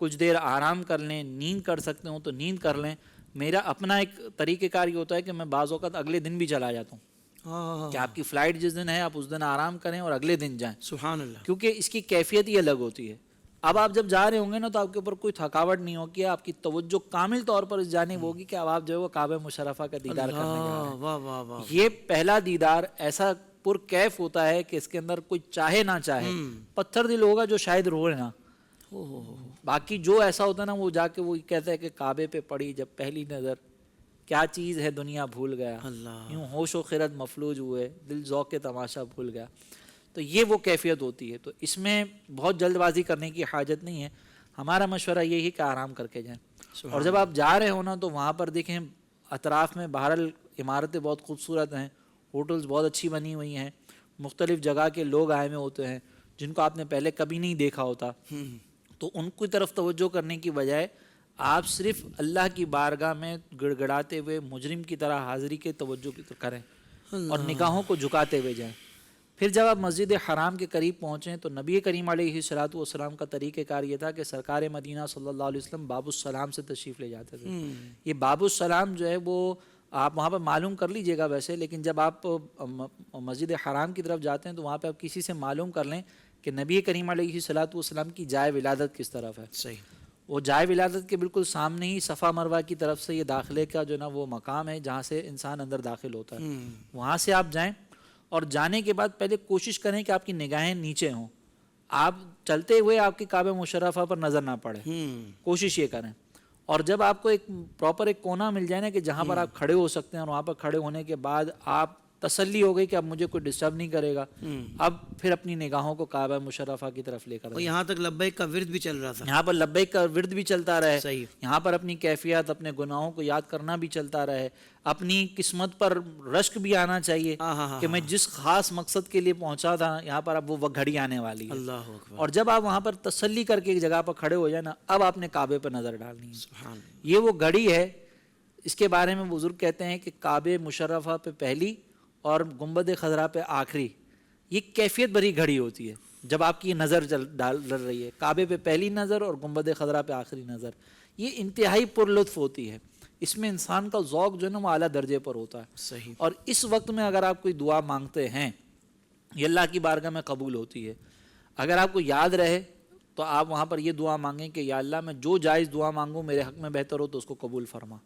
کچھ دیر آرام کر لیں, نیند کر سکتے ہوں تو نیند کر لیں. میرا اپنا ایک طریقہ کار یہ ہوتا ہے کہ میں بعض اوقات اگلے دن بھی چلا جاتا ہوں, کہ آپ کی فلائٹ جس دن ہے آپ اس دن آرام کریں اور اگلے دن جائیں. سبحان اللہ. کیونکہ اس کی کیفیت ہی الگ ہوتی ہے. اب آپ جب جا رہے ہوں گے نا تو آپ کے اوپر کوئی تھکاوٹ نہیں ہوگی, آپ کی توجہ کامل طور پر اس جانب ہوگی کہ اب آپ جو ہے وہ کعبہ مشرفہ کا دیدار کرنے جا رہے ہیں. واہ واہ واہ. یہ پہلا دیدار ایسا پر کیف ہوتا ہے کہ اس کے اندر کوئی چاہے نہ چاہے پتھر دل ہوگا جو شاید روئے نا. باقی جو ایسا ہوتا ہے نا وہ جا کے وہ کہتا ہے کہ کعبے پہ پڑی جب پہلی نظر, کیا چیز ہے دنیا بھول گیا, یوں ہوش و خرد مفلوج ہوئے, دل ذوق کے تماشا بھول گیا. تو یہ وہ کیفیت ہوتی ہے. تو اس میں بہت جلد بازی کرنے کی حاجت نہیں ہے. ہمارا مشورہ یہی ہے کہ آرام کر کے جائیں. اور جب آپ جا رہے ہو نا تو وہاں پر دیکھیں اطراف میں بہرحال عمارتیں بہت خوبصورت ہیں, ہوٹلز بہت اچھی بنی ہوئی ہیں, مختلف جگہ کے لوگ آئے ہوئے ہوتے ہیں جن کو آپ نے پہلے کبھی نہیں دیکھا ہوتا. تو ان کی طرف توجہ کرنے کی بجائے آپ صرف اللہ کی بارگاہ میں گڑ گڑاتے ہوئے مجرم کی طرح حاضری کے توجہ کریں. اور نگاہوں کو جھکاتے ہوئے جائیں. پھر جب آپ مسجد حرام کے قریب پہنچیں تو نبی کریم علیہ الصلوۃ والسلام کا طریقہ کار یہ تھا کہ سرکار مدینہ صلی اللہ علیہ وسلم باب السلام سے تشریف لے جاتے تھے. یہ باب السلام جو ہے وہ آپ وہاں پر معلوم کر لیجئے گا ویسے، لیکن جب آپ مسجد حرام کی طرف جاتے ہیں تو وہاں پہ آپ کسی سے معلوم کر لیں کہ نبی کریم علیہ الصلوۃ والسلام کی جائے ولادت کس طرف ہے. صحیح. وہ جائے ولادت کے بالکل سامنے ہی صفا مروہ کی طرف سے یہ داخلے کا جو نا وہ مقام ہے جہاں سے انسان اندر داخل ہوتا ہے. وہاں سے آپ جائیں اور جانے کے بعد پہلے کوشش کریں کہ آپ کی نگاہیں نیچے ہوں، آپ چلتے ہوئے آپ کی کعبہ مشرفہ پر نظر نہ پڑے. کوشش یہ کریں. اور جب آپ کو ایک پراپر ایک کونا مل جائے نا کہ جہاں پر آپ کھڑے ہو سکتے ہیں، اور وہاں پر کھڑے ہونے کے بعد آپ تسلی ہو گئی کہ اب مجھے کوئی ڈسٹرب نہیں کرے گا، اب پھر اپنی نگاہوں کو کعبہ مشرفہ کی طرف لے کر اور یہاں تک لبیک کا ورد بھی چل رہا تھا. یہاں پر لبیک کا ورد بھی چلتا رہے. صحیح. یہاں پر اپنی کیفیت، اپنے گناہوں کو یاد کرنا بھی چلتا رہے. اپنی قسمت پر رشک بھی آنا چاہیے کہ میں جس خاص مقصد کے لیے پہنچا تھا یہاں پر اب وہ گھڑی آنے والی ہے. اللہ اکبر. اور جب آپ وہاں پر تسلی کر کے ایک جگہ پر کھڑے ہو جائیں نا، اب آپ نے کعبے پر نظر ڈالنی ہے. سبحان اللہ. یہ وہ گھڑی ہے، اس کے بارے میں بزرگ کہتے ہیں کہ کعبہ مشرفہ پہ پہلی اور گنبد خضرا پہ آخری، یہ کیفیت بھری گھڑی ہوتی ہے. جب آپ کی نظر ڈال رہی ہے کعبے پہ پہلی نظر اور گنبد خضرا پہ آخری نظر، یہ انتہائی پر لطف ہوتی ہے. اس میں انسان کا ذوق جو ہے نا وہ اعلیٰ درجے پر ہوتا ہے. صحیح. اور اس وقت میں اگر آپ کوئی دعا مانگتے ہیں یہ اللہ کی بارگاہ میں قبول ہوتی ہے. اگر آپ کو یاد رہے تو آپ وہاں پر یہ دعا مانگیں کہ یا اللہ میں جو جائز دعا مانگوں میرے حق میں بہتر ہو تو اس کو قبول فرما.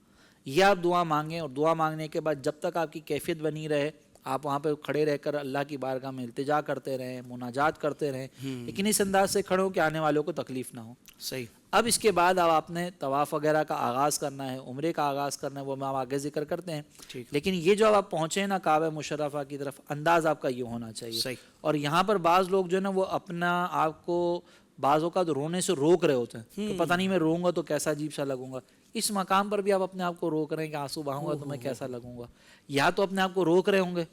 یہ آپ دعا مانگیں، اور دعا مانگنے کے بعد جب تک آپ کی کیفیت بنی رہے آپ وہاں پہ کھڑے رہ کر اللہ کی بارگاہ میں التجا کرتے رہیں، مناجات کرتے رہیں، لیکن اس انداز سے کھڑے ہو کہ آنے والوں کو تکلیف نہ ہو. صحیح. اب اس کے بعد آپ نے طواف وغیرہ کا آغاز کرنا ہے، عمرے کا آغاز کرنا ہے، وہ ہم آگے ذکر کرتے ہیں. لیکن یہ جو اب آپ پہنچے نا کعبہ مشرفہ کی طرف، انداز آپ کا یہ ہونا چاہیے. صحیح. اور یہاں پر بعض لوگ جو ہے نا وہ اپنا آپ کو بعض اوقات رونے سے روک رہے ہوتے ہیں کہ پتہ نہیں میں روؤں گا تو کیسا عجیب سا لگوں گا. اس مقام پر بھی آپ اپنے آپ کو روک رہے ہیں کہ آنسو بہاؤں گا تو میں کیسا لگوں گا. یا تو اپنے آپ کو روک رہے ہوں گے،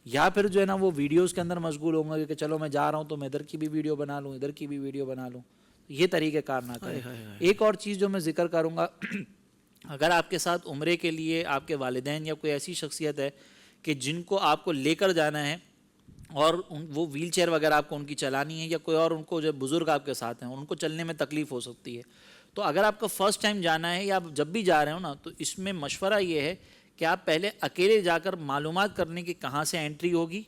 یا پھر جو ہے نا وہ ویڈیوز کے اندر مشغول ہوں گے کہ چلو میں جا رہا ہوں تو میں ادھر کی بھی ویڈیو بنا لوں، ادھر کی بھی ویڈیو بنا لوں. یہ طریقہ کار نہ کریں. ایک اور چیز جو میں ذکر کروں گا، اگر آپ کے ساتھ عمرے کے لیے آپ کے والدین یا کوئی ایسی شخصیت ہے کہ جن کو آپ کو لے کر جانا ہے اور وہ ویل چیئر وغیرہ آپ کو ان کی چلانی ہے، یا کوئی اور ان کو جو بزرگ آپ کے ساتھ ہیں ان کو چلنے میں تکلیف ہو سکتی ہے، تو اگر آپ کا فرسٹ ٹائم جانا ہے یا آپ جب بھی جا رہے ہو نا تو اس میں مشورہ یہ ہے کہ آپ پہلے اکیلے جا کر معلومات کر لیں کہ کہاں سے انٹری ہوگی،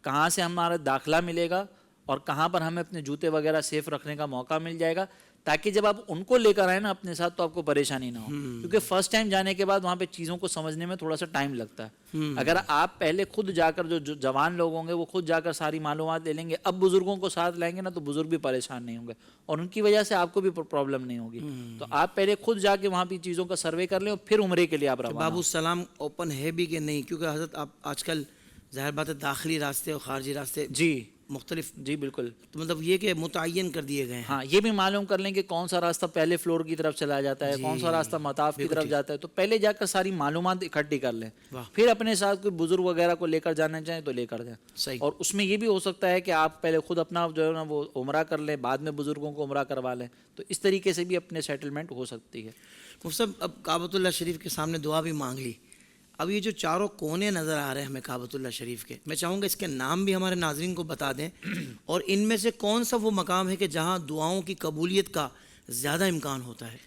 کہاں سے ہمارا داخلہ ملے گا، اور کہاں پر ہمیں اپنے جوتے وغیرہ سیف رکھنے کا موقع مل جائے گا، تاکہ جب آپ ان کو لے کر آئیں نا اپنے ساتھ تو آپ کو پریشانی نہ ہو. کیونکہ فرسٹ ٹائم جانے کے بعد وہاں پہ چیزوں کو سمجھنے میں تھوڑا سا ٹائم لگتا ہے. اگر آپ پہلے خود جا کر جو جوان لوگ ہوں گے وہ خود جا کر ساری معلومات لے لیں گے، اب بزرگوں کو ساتھ لائیں گے نا تو بزرگ بھی پریشان نہیں ہوں گے اور ان کی وجہ سے آپ کو بھی پرابلم نہیں ہوگی. تو آپ پہلے خود جا کے وہاں پہ چیزوں کا سروے کر لیں اور پھر عمرے کے لیے آپ روانہ. باب السلام اوپن ہے بھی کہ نہیں؟ کیونکہ حضرت آپ آج کل ظاہر بات ہے داخلی راستے اور خارجی راستے جی مختلف، جی بالکل، تو مطلب یہ کہ متعین کر دیے گئے ہیں. ہاں یہ بھی معلوم کر لیں کہ کون سا راستہ پہلے فلور کی طرف چلا جاتا ہے، کون سا راستہ مطاف کی طرف جاتا ہے. تو پہلے جا کر ساری معلومات اکٹھی کر لیں، پھر اپنے ساتھ کوئی بزرگ وغیرہ کو لے کر جانا چاہیں تو لے کر جائیں. صحیح. اور اس میں یہ بھی ہو سکتا ہے کہ آپ پہلے خود اپنا جو ہے نا وہ عمرہ کر لیں، بعد میں بزرگوں کو عمرہ کروا لیں. تو اس طریقے سے بھی اپنے سیٹلمنٹ ہو سکتی ہے. مفتی صاحب اب کعبۃ اللہ شریف کے سامنے دعا بھی مانگ لی، اب یہ جو چاروں کونے نظر آ رہے ہیں ہمیں کعبۃ اللہ شریف کے، میں چاہوں گا اس کے نام بھی ہمارے ناظرین کو بتا دیں، اور ان میں سے کون سا وہ مقام ہے کہ جہاں دعاؤں کی قبولیت کا زیادہ امکان ہوتا ہے؟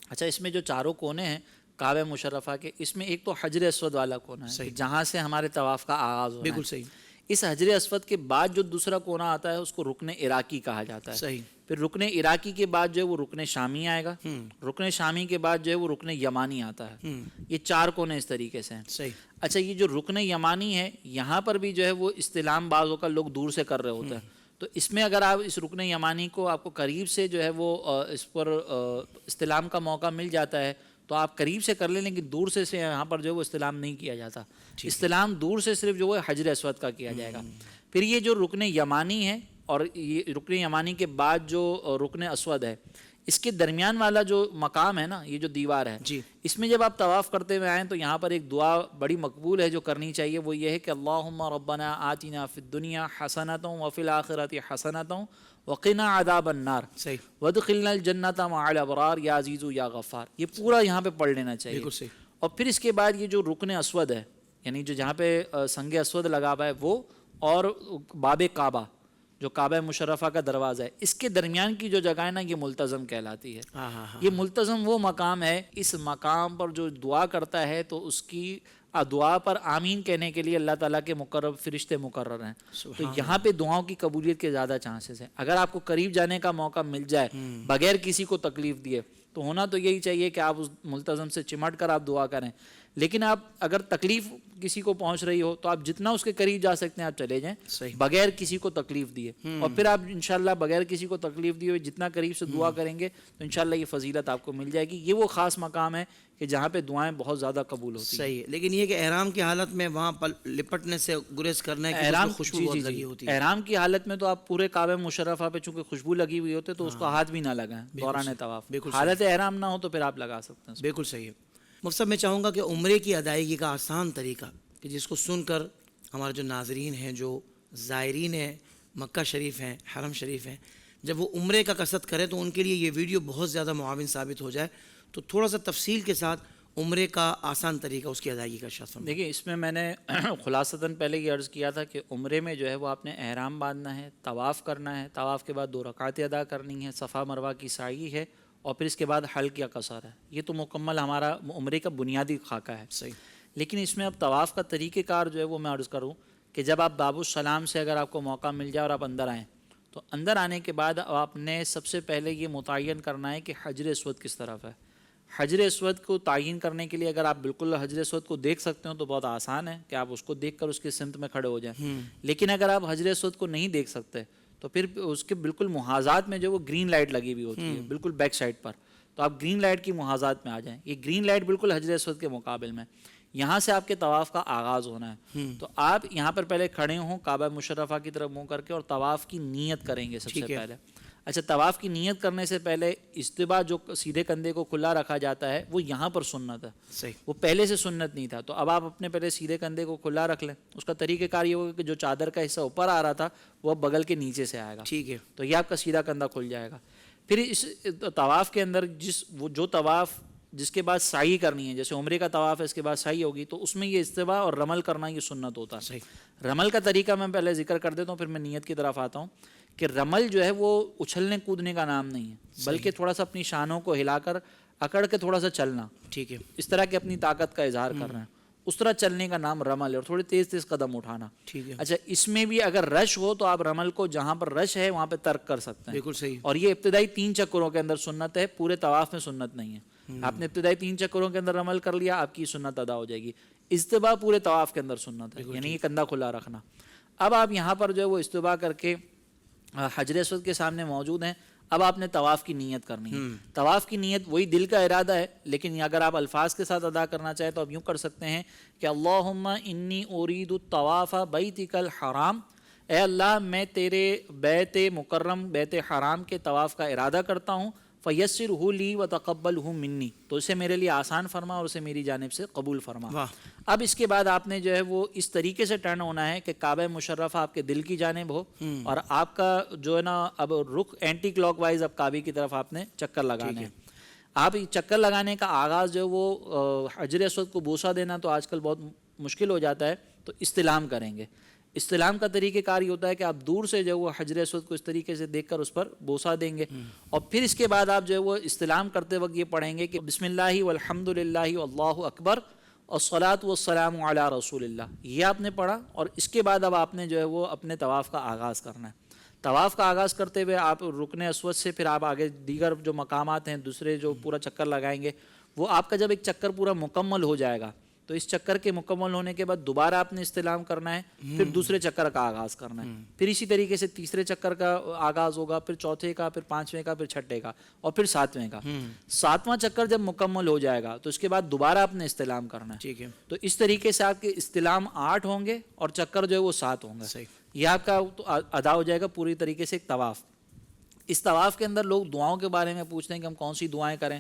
اچھا، اس میں جو چاروں کونے ہیں کعبہ مشرفہ کے، اس میں ایک تو حجر اسود والا کونا ہے کہ جہاں سے ہمارے طواف کا آغاز ہونا ہے. بالکل صحیح. اس حجر اسود کے بعد جو دوسرا کونا آتا ہے اس کو رکن عراقی کہا جاتا ہے. صحیح. پھر رکن عراقی کے بعد جو ہے وہ رکن شامی آئے گا، رکن شامی کے بعد جو ہے وہ رکن یمانی آتا ہے. یہ چار کونے اس طریقے سے ہیں. صحیح. اچھا، یہ جو رکن یمانی ہے یہاں پر بھی جو ہے وہ استلام بعضوں کا لوگ دور سے کر رہے ہوتے ہیں. تو اس میں اگر آپ اس رکن یمانی کو آپ کو قریب سے جو ہے وہ اس پر استلام کا موقع مل جاتا ہے تو آپ قریب سے کر لیں، لیکن دور سے یہاں پر جو ہے وہ استلام نہیں کیا جاتا. استلام دور سے صرف جو ہے حجر اسود کا کیا جائے گا. پھر یہ جو رکن یمانی ہے اور یہ رکن یمانی کے بعد جو رکن اسود ہے اس کے درمیان والا جو مقام ہے نا، یہ جو دیوار ہے، اس میں جب آپ طواف کرتے ہوئے آئیں تو یہاں پر ایک دعا بڑی مقبول ہے جو کرنی چاہیے، وہ یہ ہے کہ اللہم ربنا آتنا فی الدنیا حسنۃ وفی الآخرۃ حسنۃ وقنا عذاب النار وادخلنا الجنۃ مع الابرار یا عزیز یا غفار. یہ پورا یہاں پہ پڑھ لینا چاہیے. اور پھر اس کے بعد یہ جو رکن اسود ہے یعنی جو جہاں پہ سنگ اسود لگا ہوا ہے وہ، اور باب کعبہ جو کعبہ مشرفہ کا دروازہ ہے، اس کے درمیان کی جو جگہ ہے نا، یہ ملتزم کہلاتی ہے۔ یہ ملتزم وہ مقام ہے، اس مقام پر جو دعا کرتا ہے تو اس کی دعا پر آمین کہنے کے لیے اللہ تعالیٰ کے مقرب فرشتے مقرر ہیں۔ تو یہاں پہ دعاؤں کی قبولیت کے زیادہ چانسز ہیں۔ اگر آپ کو قریب جانے کا موقع مل جائے بغیر کسی کو تکلیف دیے تو ہونا تو یہی چاہیے کہ آپ اس ملتزم سے چمٹ کر آپ دعا کریں، لیکن آپ اگر تکلیف کسی کو پہنچ رہی ہو تو آپ جتنا اس کے قریب جا سکتے ہیں آپ چلے جائیں بغیر کسی کو تکلیف دیے، اور پھر آپ انشاءاللہ بغیر کسی کو تکلیف دیے جتنا قریب سے دعا کریں گے تو انشاءاللہ یہ فضیلت آپ کو مل جائے گی۔ یہ وہ خاص مقام ہے کہ جہاں پہ دعائیں بہت زیادہ قبول ہوتی ہیں۔ صحیح ہے، لیکن یہ کہ احرام کی حالت میں وہاں لپٹنے سے گریز کرنا ہے کہ احرام خوشبو بہت لگی ہوتی ہے۔ احرام کی حالت میں تو آپ پورے کعبہ مشرفہ پہ چونکہ خوشبو لگی ہوئی ہوتی ہے تو اس کو ہاتھ بھی نہ لگائیں دوران طواف۔ حالت احرام نہ ہو تو پھر آپ لگا سکتے ہیں۔ بالکل صحیح ہے۔ مفتی صاحب میں چاہوں گا کہ عمرے کی ادائیگی کا آسان طریقہ کہ جس کو سن کر ہمارے جو ناظرین ہیں، جو زائرین ہیں مکہ شریف ہیں، حرم شریف ہیں، جب وہ عمرے کا قصد کریں تو ان کے لیے یہ ویڈیو بہت زیادہ معاون ثابت ہو جائے، تو تھوڑا سا تفصیل کے ساتھ عمرے کا آسان طریقہ اس کی ادائیگی کا ارشاد فرمائیں۔ دیکھیے اس میں میں نے خلاصتاً پہلے یہ عرض کیا تھا کہ عمرے میں جو ہے وہ آپ نے احرام باندھنا ہے، طواف کرنا ہے، طواف کے بعد 2 رکعتیں ادا کرنی ہیں، صفا مروہ کی سعی ہے، اور پھر اس کے بعد حلق یا قصر ہے۔ یہ تو مکمل ہمارا عمرے کا بنیادی خاکہ ہے۔ صحیح۔ لیکن اس میں اب طواف کا طریقہ کار جو ہے وہ میں عرض کروں کہ جب آپ باب السلام سے اگر آپ کو موقع مل جائے اور آپ اندر آئیں تو اندر آنے کے بعد آپ نے سب سے پہلے یہ متعین کرنا ہے کہ حجر اسود کس طرف ہے۔ حجر اسود کو تعین کرنے کے لیے اگر آپ بالکل حجر اسود کو دیکھ سکتے ہو تو بہت آسان ہے کہ آپ اس کو دیکھ کر اس کی سمت میں کھڑے ہو جائیں، لیکن اگر آپ حجر اسود کو نہیں دیکھ سکتے تو پھر اس کے بالکل محاذات میں جو وہ گرین لائٹ لگی ہوئی ہوتی ہے بالکل بیک سائڈ پر، تو آپ گرین لائٹ کی محاذات میں آ جائیں۔ یہ گرین لائٹ بالکل حجر اسود کے مقابل میں، یہاں سے آپ کے طواف کا آغاز ہونا ہے۔ تو آپ یہاں پر پہلے کھڑے ہوں کعبہ مشرفہ کی طرف منہ کر کے اور طواف کی نیت کریں گے سب سے پہلے۔ اچھا، طواف کی نیت کرنے سے پہلے استباء جو سیدھے کندھے کو کھلا رکھا جاتا ہے وہ یہاں پر سنت ہے، صحیح، وہ پہلے سے سنت نہیں تھا۔ تو اب آپ اپنے پہلے سیدھے کندھے کو کھلا رکھ لیں۔ اس کا طریقہ کار یہ ہوگا کہ جو چادر کا حصہ اوپر آ رہا تھا وہ اب بغل کے نیچے سے آئے گا، ٹھیک ہے، تو یہ آپ کا سیدھا کندھا کھل جائے گا۔ پھر اس طواف کے اندر جو طواف جس کے بعد سعی کرنی ہے، جیسے عمرے کا طواف ہے اس کے بعد سعی ہوگی، تو اس میں یہ استواء اور رمل کرنا یہ سنت ہوتا ہے۔ صحیح۔ رمل کا طریقہ میں پہلے ذکر کر دیتا ہوں پھر میں نیت کی طرف آتا ہوں کہ رمل جو ہے وہ اچھلنے کودنے کا نام نہیں ہے، بلکہ تھوڑا سا اپنی شانوں کو ہلا کر اکڑ کے تھوڑا سا چلنا، ٹھیک ہے، اس طرح کی اپنی طاقت کا اظہار کرنا ہے، اس طرح چلنے کا نام رمل ہے، اور تھوڑے تیز تیز قدم اٹھانا۔ ٹھیک ہے، اچھا، اس میں بھی اگر رش ہو تو آپ رمل کو جہاں پر رش ہے وہاں پہ ترک کر سکتے ہیں، بالکل صحیح، اور یہ ابتدائی 3 چکروں کے اندر سنت ہے، پورے طواف میں سنت نہیں ہے۔ آپ نے ابتدائی 3 چکروں کے اندر عمل کر لیا، آپ کی سنت ادا ہو جائے گی۔ استباء پورے طواف کے اندر سنت ہے، یعنی یہ کندھا کھلا رکھنا۔ اب آپ یہاں پر جو ہے وہ استباء کر کے حجر اسود کے سامنے موجود ہیں، اب آپ نے طواف کی نیت کرنی ہے۔ طواف کی نیت وہی دل کا ارادہ ہے، لیکن اگر آپ الفاظ کے ساتھ ادا کرنا چاہیں تو آپ یوں کر سکتے ہیں کہ اللہم انی ارید الطواف بیتک الحرام، اے اللہ میں تیرے بیت مکرم بیت حرام کے طواف کا ارادہ کرتا ہوں، فیسرہ لی وتقبلہ منی، تو اسے میرے لیے آسان فرما اور اسے میری جانب سے قبول فرما۔ اب اس کے بعد آپ نے جو ہے وہ اس طریقے سے ٹرن ہونا ہے کہ کعبہ مشرفہ آپ کے دل کی جانب ہو، اور آپ کا جو ہے نا اب رخ اینٹی کلاک وائز اب کعبے کی طرف آپ نے چکر لگانا ہے۔ آپ چکر لگانے کا آغاز جو ہے وہ حجر اسود کو بوسہ دینا تو آج کل بہت مشکل ہو جاتا ہے، تو استلام کریں گے۔ استلام کا طریقہ کار یہ ہوتا ہے کہ آپ دور سے جو ہے وہ حجر اسود کو اس طریقے سے دیکھ کر اس پر بوسہ دیں گے، اور پھر اس کے بعد آپ جو ہے وہ استلام کرتے وقت یہ پڑھیں گے کہ بسم اللہ والحمد للہ واللہ اکبر والصلاۃ والسلام علی رسول اللہ، یہ آپ نے پڑھا، اور اس کے بعد اب آپ نے جو ہے وہ اپنے طواف کا آغاز کرنا ہے۔ طواف کا آغاز کرتے ہوئے آپ رکن اسود سے پھر آپ آگے دیگر جو مقامات ہیں دوسرے جو پورا چکر لگائیں گے، وہ آپ کا جب ایک چکر پورا مکمل ہو جائے گا تو اس چکر کے مکمل ہونے کے بعد دوبارہ آپ نے استلام کرنا ہے، پھر دوسرے چکر کا آغاز کرنا ہے، پھر اسی طریقے سے تیسرے چکر کا آغاز ہوگا، پھر چوتھے کا، پھر 5ویں کا، پھر 6ٹھے کا، اور پھر 7ویں کا۔ 7واں چکر جب مکمل ہو جائے گا تو اس کے بعد دوبارہ آپ نے استلام کرنا ہے، ٹھیک ہے، تو اس طریقے سے آپ کے استلام 8 ہوں گے اور چکر جو ہے وہ 7 ہوں گے۔ یہ آپ کا ادا ہو جائے گا پوری طریقے سے ایک طواف۔ اس طواف کے اندر لوگ دعاؤں کے بارے میں پوچھتے ہیں کہ ہم کون سی دعائیں کریں۔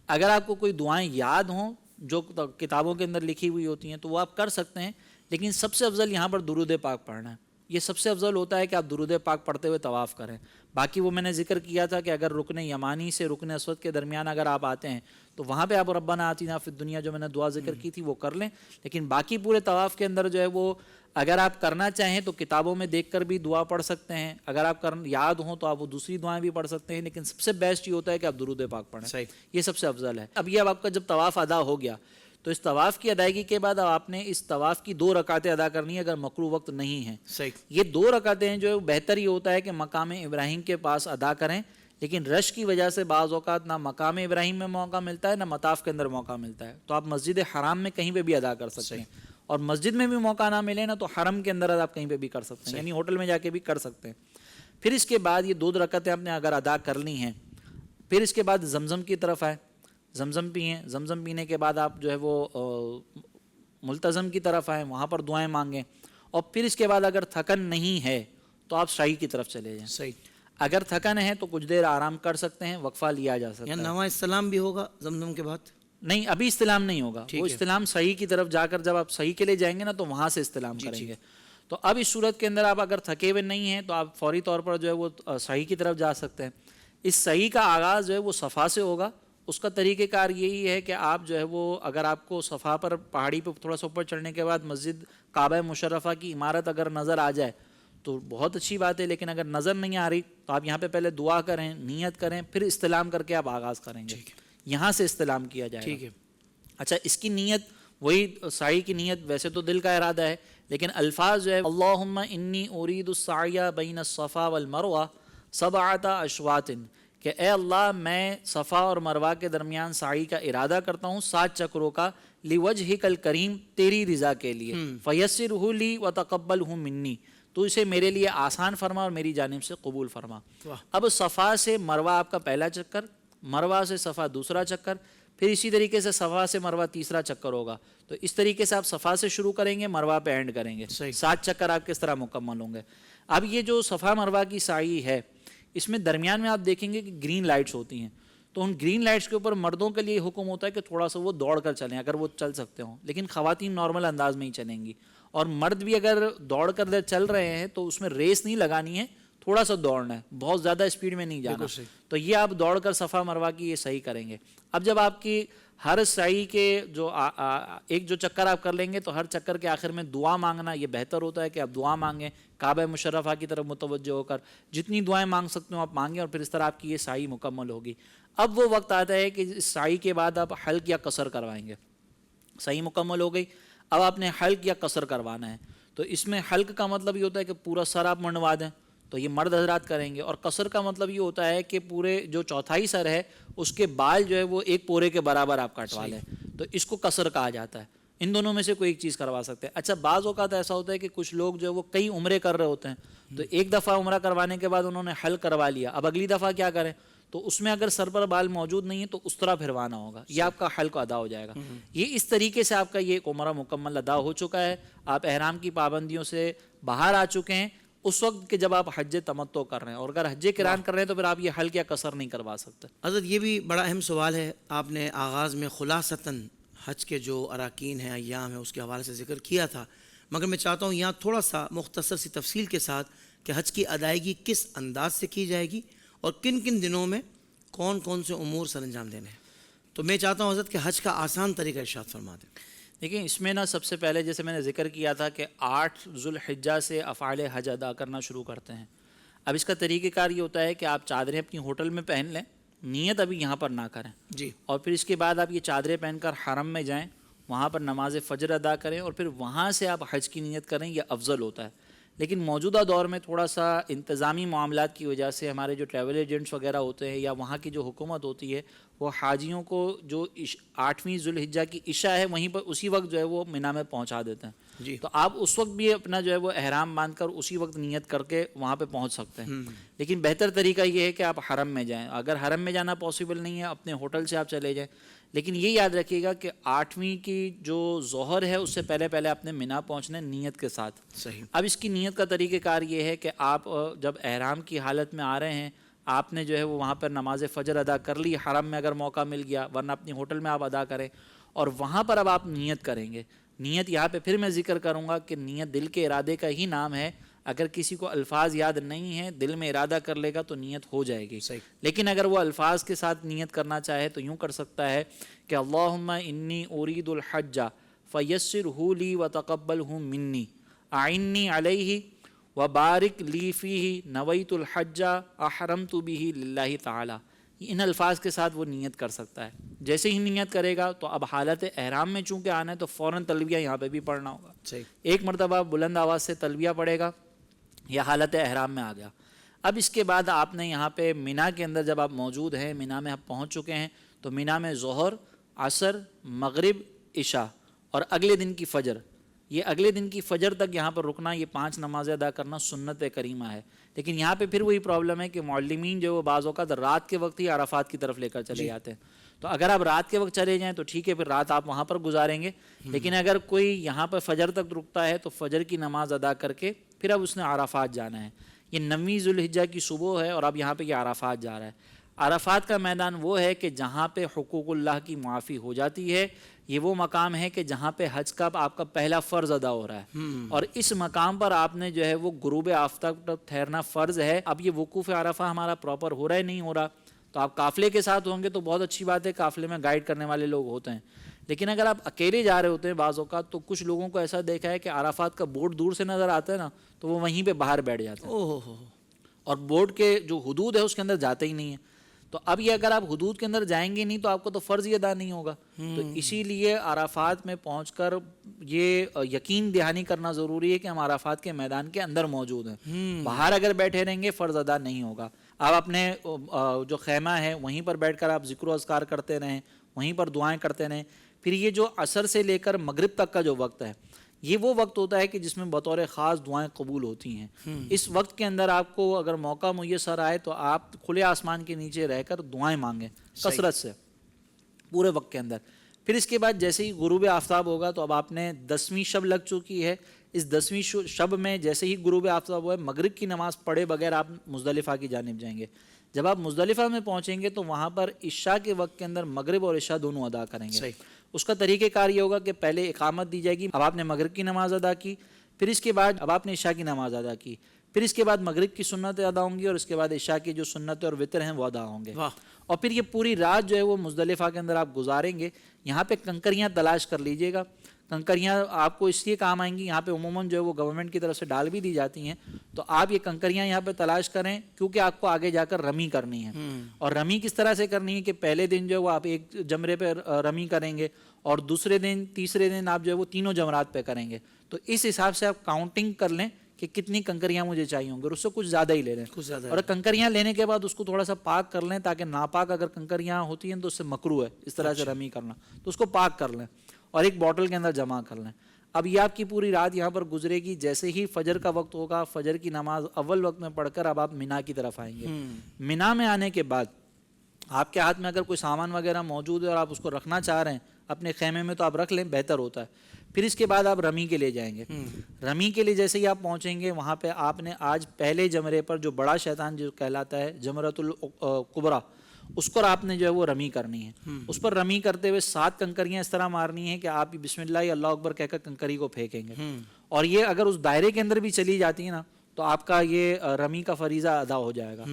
اگر آپ کو کوئی دعائیں یاد ہوں جو کتابوں کے اندر لکھی ہوئی ہوتی ہیں تو وہ آپ کر سکتے ہیں، لیکن سب سے افضل یہاں پر درود پاک پڑھنا ہے۔ یہ سب سے افضل ہوتا ہے کہ آپ درود پاک پڑھتے ہوئے طواف کریں. باقی وہ میں نے ذکر کیا تھا کہ اگر رکن یمانی سے رکن اسود کے درمیان اگر آپ آتے ہیں تو وہاں پہ آپ ربنا آتینا فی الدنیا جو میں نے دعا ذکر کی تھی وہ کر لیں. لیکن باقی پورے طواف کے اندر جو ہے وہ اگر آپ کرنا چاہیں تو کتابوں میں دیکھ کر بھی دعا پڑھ سکتے ہیں, اگر آپ یاد ہوں تو آپ وہ دوسری دعائیں بھی پڑھ سکتے ہیں, لیکن سب سے بیسٹ یہ ہوتا ہے کہ آپ درود پاک پڑھیں. صحیح. یہ سب سے افضل ہے. اب یہ اب آپ کا جب طواف ادا ہو گیا تو اس طواف کی ادائیگی کے بعد اب آپ نے اس طواف کی 2 رکعتیں ادا کرنی ہے اگر مکروہ وقت نہیں ہیں. صحیح. یہ 2 رکعتیں ہیں جو بہتر یہ ہوتا ہے کہ مقام ابراہیم کے پاس ادا کریں, لیکن رش کی وجہ سے بعض اوقات نہ مقام ابراہیم میں موقع ملتا ہے نہ مطاف کے اندر موقع ملتا ہے, تو آپ مسجد حرام میں کہیں پہ بھی ادا کر سکتے ہیں, اور مسجد میں بھی موقع نہ ملے نا تو حرم کے اندر آپ کہیں پہ بھی کر سکتے ہیں, یعنی ہوٹل میں جا کے بھی کر سکتے ہیں. پھر اس کے بعد یہ 2 رکعتیں آپ نے اگر ادا کر لی ہیں, پھر اس کے بعد زمزم کی طرف آئے, زمزم پئیں. زمزم پینے کے بعد آپ جو ہے وہ ملتزم کی طرف آئیں, وہاں پر دعائیں مانگیں, اور پھر اس کے بعد اگر تھکن نہیں ہے تو آپ سعی کی طرف چلے جائیں. صحیح. اگر تھکن ہے تو کچھ دیر آرام کر سکتے ہیں, وقفہ لیا جا سکتا ہے. نواں استلام بھی ہوگا زمزم کے بعد؟ نہیں, ابھی استلام نہیں ہوگا, وہ استلام صحیح کی طرف جا کر جب آپ صحیح کے لیے جائیں گے نا تو وہاں سے استلام کریں گے. تو اب اس صورت کے اندر آپ اگر تھکے ہوئے نہیں ہیں تو آپ فوری طور پر جو ہے وہ صحیح کی طرف جا سکتے ہیں. اس صحیح کا آغاز جو ہے وہ صفا سے ہوگا. اس کا طریقہ کار یہی ہے کہ آپ جو ہے وہ اگر آپ کو صفا پر پہاڑی پہ تھوڑا سا اوپر چڑھنے کے بعد مسجد کعبہ مشرفہ کی عمارت اگر نظر آ جائے تو بہت اچھی بات ہے, لیکن اگر نظر نہیں آ رہی تو آپ یہاں پہ پہلے دعا کریں, نیت کریں, پھر استلام کر کے آپ آغاز کریں گے. یہاں سے استلام کیا جائے گا. ٹھیک ہے. اچھا, اس کی نیت وہی سعی کی نیت, ویسے تو دل کا ارادہ ہے لیکن الفاظ جو ہے اللہم انی ارید السعی بین الصفا والمروہ 7 اشواط, کہ اے اللہ میں صفا اور مروہ کے درمیان سعی کا ارادہ کرتا ہوں 7 چکروں کا, لوجہک الکریم, تیری رضا کے لیے, فیسرہ لی وتقبلہ منی, تو اسے میرے لیے آسان فرما اور میری جانب سے قبول فرما. اب صفا سے مروہ آپ کا پہلا چکر, مروہ سے صفا دوسرا چکر, پھر اسی طریقے سے صفا سے مروہ تیسرا چکر ہوگا. تو اس طریقے سے آپ صفا سے شروع کریں گے, مروہ پہ اینڈ کریں گے. 7 چکر آپ کس طرح مکمل ہوں گے. اب یہ جو صفا مروہ کی سعی ہے اس میں درمیان میں آپ دیکھیں گے کہ گرین لائٹس ہوتی ہیں, تو ان گرین لائٹس کے اوپر مردوں کے لیے حکم ہوتا ہے کہ تھوڑا سا وہ دوڑ کر چلیں اگر وہ چل سکتے ہوں, لیکن خواتین نارمل انداز میں ہی چلیں گی, اور مرد بھی اگر دوڑ کر چل رہے ہیں تو اس میں ریس نہیں لگانی ہے, تھوڑا سا دوڑنا ہے, بہت زیادہ اسپیڈ میں نہیں جانا. تو یہ آپ دوڑ کر صفا مروہ کی یہ صحیح کریں گے. اب جب آپ کی ہر سعی کے جو ایک جو چکر آپ کر لیں گے تو ہر چکر کے آخر میں دعا مانگنا یہ بہتر ہوتا ہے کہ آپ دعا مانگیں کعبہ مشرفہ کی طرف متوجہ ہو کر, جتنی دعائیں مانگ سکتے ہو آپ مانگیں, اور پھر اس طرح آپ کی یہ سعی مکمل ہوگی. اب وہ وقت آتا ہے کہ اس سعی کے بعد آپ حلق یا قصر کروائیں گے. سعی مکمل ہو گئی, اب آپ نے حلق یا قصر کروانا ہے. تو اس میں حلق کا مطلب یہ ہوتا ہے کہ پورا سر آپ منڈوا دیں, تو یہ مرد حضرات کریں گے, اور قصر کا مطلب یہ ہوتا ہے کہ پورے جو چوتھائی سر ہے اس کے بال جو ہے وہ ایک پورے کے برابر آپ کٹوا لیں, تو اس کو قصر کہا جاتا ہے. ان دونوں میں سے کوئی ایک چیز کروا سکتے ہیں. اچھا, بعض اوقات ایسا ہوتا ہے کہ کچھ لوگ جو ہے وہ کئی عمرے کر رہے ہوتے ہیں, تو ایک دفعہ عمرہ کروانے کے بعد انہوں نے حلق کروا لیا, اب اگلی دفعہ کیا کریں, تو اس میں اگر سر پر بال موجود نہیں ہے تو اس طرح پھروانا ہوگا, یہ آپ کا حلق ادا ہو جائے گا. یہ اس طریقے سے آپ کا یہ ایک عمرہ مکمل ادا ہو چکا ہے, آپ احرام کی پابندیوں سے باہر آ چکے ہیں اس وقت کہ جب آپ حج تمتع کر رہے ہیں, اور اگر حج قران کر رہے ہیں تو پھر آپ یہ حلق یا قصر نہیں کروا سکتے. حضرت یہ بھی بڑا اہم سوال ہے, آپ نے آغاز میں خلاصتاً حج کے جو اراکین ہیں, ایام ہیں, اس کے حوالے سے ذکر کیا تھا, مگر میں چاہتا ہوں یہاں تھوڑا سا مختصر سی تفصیل کے ساتھ کہ حج کی ادائیگی کس انداز سے کی جائے گی اور کن کن دنوں میں کون کون سے امور سر انجام دینے ہیں. تو میں چاہتا ہوں حضرت کہ حج کا آسان طریقہ ارشاد فرما دیں. دیکھیں, اس میں نا سب سے پہلے جیسے میں نے ذکر کیا تھا کہ 8 ذوالحجہ سے افعال حج ادا کرنا شروع کرتے ہیں. اب اس کا طریقہ کار یہ ہوتا ہے کہ آپ چادریں اپنی ہوٹل میں پہن لیں, نیت ابھی یہاں پر نہ کریں جی, اور پھر اس کے بعد آپ یہ چادریں پہن کر حرم میں جائیں, وہاں پر نماز فجر ادا کریں, اور پھر وہاں سے آپ حج کی نیت کریں, یہ افضل ہوتا ہے. لیکن موجودہ دور میں تھوڑا سا انتظامی معاملات کی وجہ سے ہمارے جو ٹریول ایجنٹس وغیرہ ہوتے ہیں یا وہاں کی جو حکومت ہوتی ہے وہ حاجیوں کو جو 8ویں ذوالحجہ کی عشاء ہے وہیں پر اسی وقت جو ہے وہ مینا میں پہنچا دیتے ہیں. جی, تو آپ اس وقت بھی اپنا جو ہے وہ احرام باندھ کر اسی وقت نیت کر کے وہاں پہ پہنچ سکتے ہیں. لیکن بہتر طریقہ یہ ہے کہ آپ حرم میں جائیں. اگر حرم میں جانا پاسبل نہیں ہے اپنے ہوٹل سے آپ چلے جائیں, لیکن یہ یاد رکھیے گا کہ 8ویں کی جو ظہر ہے اس سے پہلے پہلے آپ نے مینا پہنچنا ہے نیت کے ساتھ. صحیح. اب اس کی نیت کا طریقہ کار یہ ہے کہ آپ جب احرام کی حالت میں آ رہے ہیں, آپ نے جو ہے وہ وہاں پر نماز فجر ادا کر لی, حرم میں اگر موقع مل گیا, ورنہ اپنی ہوٹل میں آپ ادا کریں, اور وہاں پر اب آپ نیت کریں گے. نیت یہاں پہ پھر میں ذکر کروں گا کہ نیت دل کے ارادے کا ہی نام ہے. اگر کسی کو الفاظ یاد نہیں ہیں دل میں ارادہ کر لے گا تو نیت ہو جائے گی. صحیح. لیکن اگر وہ الفاظ کے ساتھ نیت کرنا چاہے تو یوں کر سکتا ہے کہ اللہم انی ارید الحج فیسرہ لی وتقبلہ منی اعنی علیہ وبارک لی فیہ نویت الحج احرمت بہ للہ تعالی. ان الفاظ کے ساتھ وہ نیت کر سکتا ہے. جیسے ہی نیت کرے گا تو اب حالت احرام میں چونکہ آنا ہے تو فوراً تلبیہ یہاں پہ بھی پڑھنا ہوگا. صحیح. ایک مرتبہ بلند آواز سے تلبیہ پڑھے گا، یہ حالت احرام میں آ گیا. اب اس کے بعد آپ نے یہاں پہ مینا کے اندر جب آپ موجود ہیں، مینا میں آپ پہنچ چکے ہیں، تو مینا میں ظہر، عصر، مغرب، عشاء اور اگلے دن کی فجر، یہ اگلے دن کی فجر تک یہاں پر رکنا، یہ 5 نمازیں ادا کرنا سنت کریمہ ہے. لیکن یہاں پہ پھر وہی پرابلم ہے کہ معلمین جو وہ بعض اوقات رات کے وقت ہی عرفات کی طرف لے کر چلے جاتے ہیں. تو اگر آپ رات کے وقت چلے جائیں تو ٹھیک ہے، پھر رات آپ وہاں پر گزاریں گے. لیکن اگر کوئی یہاں پر فجر تک رکتا ہے تو فجر کی نماز ادا کر کے پھر اب اس نے عرفات جانا ہے. یہ 9ویں ذوالحجہ کی صبح ہے اور اب یہاں پہ یہ عرفات جا رہا ہے. عرفات کا میدان وہ ہے کہ جہاں پہ حقوق اللہ کی معافی ہو جاتی ہے. یہ وہ مقام ہے کہ جہاں پہ حج کا آپ کا پہلا فرض ادا ہو رہا ہے، اور اس مقام پر آپ نے جو ہے وہ غروب آفتاب تک ٹھہرنا فرض ہے. اب یہ وقوف عرفہ ہمارا پراپر ہو رہا ہے نہیں ہو رہا، تو آپ قافلے کے ساتھ ہوں گے تو بہت اچھی بات ہے، قافلے میں گائیڈ کرنے والے لوگ ہوتے ہیں. لیکن اگر آپ اکیلے جا رہے ہوتے ہیں بعض اوقات تو کچھ لوگوں کو ایسا دیکھا ہے کہ عرفات کا بورڈ دور سے نظر آتا ہے نا تو وہ وہیں پہ باہر بیٹھ جاتے ہیں اور بورڈ کے جو حدود ہے اس کے اندر جاتے ہی نہیں ہیں. تو اب یہ اگر آپ حدود کے اندر جائیں گے نہیں تو آپ کو تو فرض ہی ادا نہیں ہوگا. تو اسی لیے عرفات میں پہنچ کر یہ یقین دہانی کرنا ضروری ہے کہ ہم عرفات کے میدان کے اندر موجود ہیں. باہر اگر بیٹھے رہیں گے فرض ادا نہیں ہوگا. آپ اپنے جو خیمہ ہے وہیں پر بیٹھ کر آپ ذکر و اذکار کرتے رہیں، وہیں پر دعائیں کرتے رہیں. پھر یہ جو عصر سے لے کر مغرب تک کا جو وقت ہے یہ وہ وقت ہوتا ہے کہ جس میں بطور خاص دعائیں قبول ہوتی ہیں. اس وقت کے اندر آپ کو اگر موقع میسر آئے تو آپ کھلے آسمان کے نیچے رہ کر دعائیں مانگیں کثرت سے پورے وقت کے اندر. پھر اس کے بعد جیسے ہی غروب آفتاب ہوگا تو اب آپ نے 10ویں شب لگ چکی ہے. اس 10ویں شب میں جیسے ہی غروب آفتاب ہوا ہے مغرب کی نماز پڑھے بغیر آپ مزدلفہ کی جانب جائیں گے. جب آپ مزدلفہ میں پہنچیں گے تو وہاں پر عشاء کے وقت کے اندر مغرب اور عشاء دونوں ادا کریں گے. اس کا طریقہ کار یہ ہوگا کہ پہلے اقامت دی جائے گی، اب آپ نے مغرب کی نماز ادا کی، پھر اس کے بعد اب آپ نے عشاء کی نماز ادا کی، پھر اس کے بعد مغرب کی سنتیں ادا ہوں گی اور اس کے بعد عشاء کی جو سنتیں اور وطر ہیں وہ ادا ہوں گے. اور پھر یہ پوری رات جو ہے وہ مزدلفہ کے اندر آپ گزاریں گے. یہاں پہ کنکریاں تلاش کر لیجئے گا. کنکریاں آپ کو اس لیے کام آئیں گی، یہاں پہ عموماً جو ہے وہ گورنمنٹ کی طرف سے ڈال بھی دی جاتی ہیں، تو آپ یہ کنکریاں یہاں پہ تلاش کریں کیونکہ آپ کو آگے جا کر رمی کرنی ہے. اور رمی کس طرح سے کرنی ہے کہ پہلے دن جو ہے وہ آپ ایک جمرے پہ رمی کریں گے اور دوسرے دن تیسرے دن آپ جو ہے وہ تینوں جمرات پہ کریں گے. تو اس حساب سے آپ کاؤنٹنگ کر لیں کہ کتنی کنکریاں مجھے چاہیے ہوں گے اور اس سے کچھ زیادہ ہی لے لیں. اور کنکریاں لینے کے بعد اس کو تھوڑا سا پاک کر لیں تاکہ ناپاک اگر کنکریاں ہوتی ہیں تو اس سے مکروہ ہے اس طرح سے رمی کرنا، تو اس کو پاک کر لیں اور ایک بوٹل کے اندر جمع کر لیں. اب یہ آپ کی پوری رات یہاں پر گزرے گی. جیسے ہی فجر کا وقت ہوگا فجر کی نماز اول وقت میں پڑھ کر اب آپ مینا کی طرف آئیں گے. مینا میں آنے کے بعد آپ کے ہاتھ میں اگر کوئی سامان وغیرہ موجود ہے اور آپ اس کو رکھنا چاہ رہے ہیں اپنے خیمے میں تو آپ رکھ لیں، بہتر ہوتا ہے. پھر اس کے بعد آپ رمی کے لیے جائیں گے. رمی کے لیے جیسے ہی آپ پہنچیں گے وہاں پہ آپ نے آج پہلے جمرے پر جو بڑا شیطان جو کہلاتا ہے جمرۃ الکبریٰ اس پر آپ نے جو ہے وہ رمی کرنی ہے. اس پر رمی کرتے ہوئے 7 کنکریاں اس طرح مارنی ہیں کہ آپ بسم اللہ اللہ اکبر کہہ کر کنکری کو پھینکیں گے. اور یہ اگر اس دائرے کے اندر بھی چلی جاتی ہے نا تو آپ کا یہ رمی کا فریضہ ادا ہو جائے گا.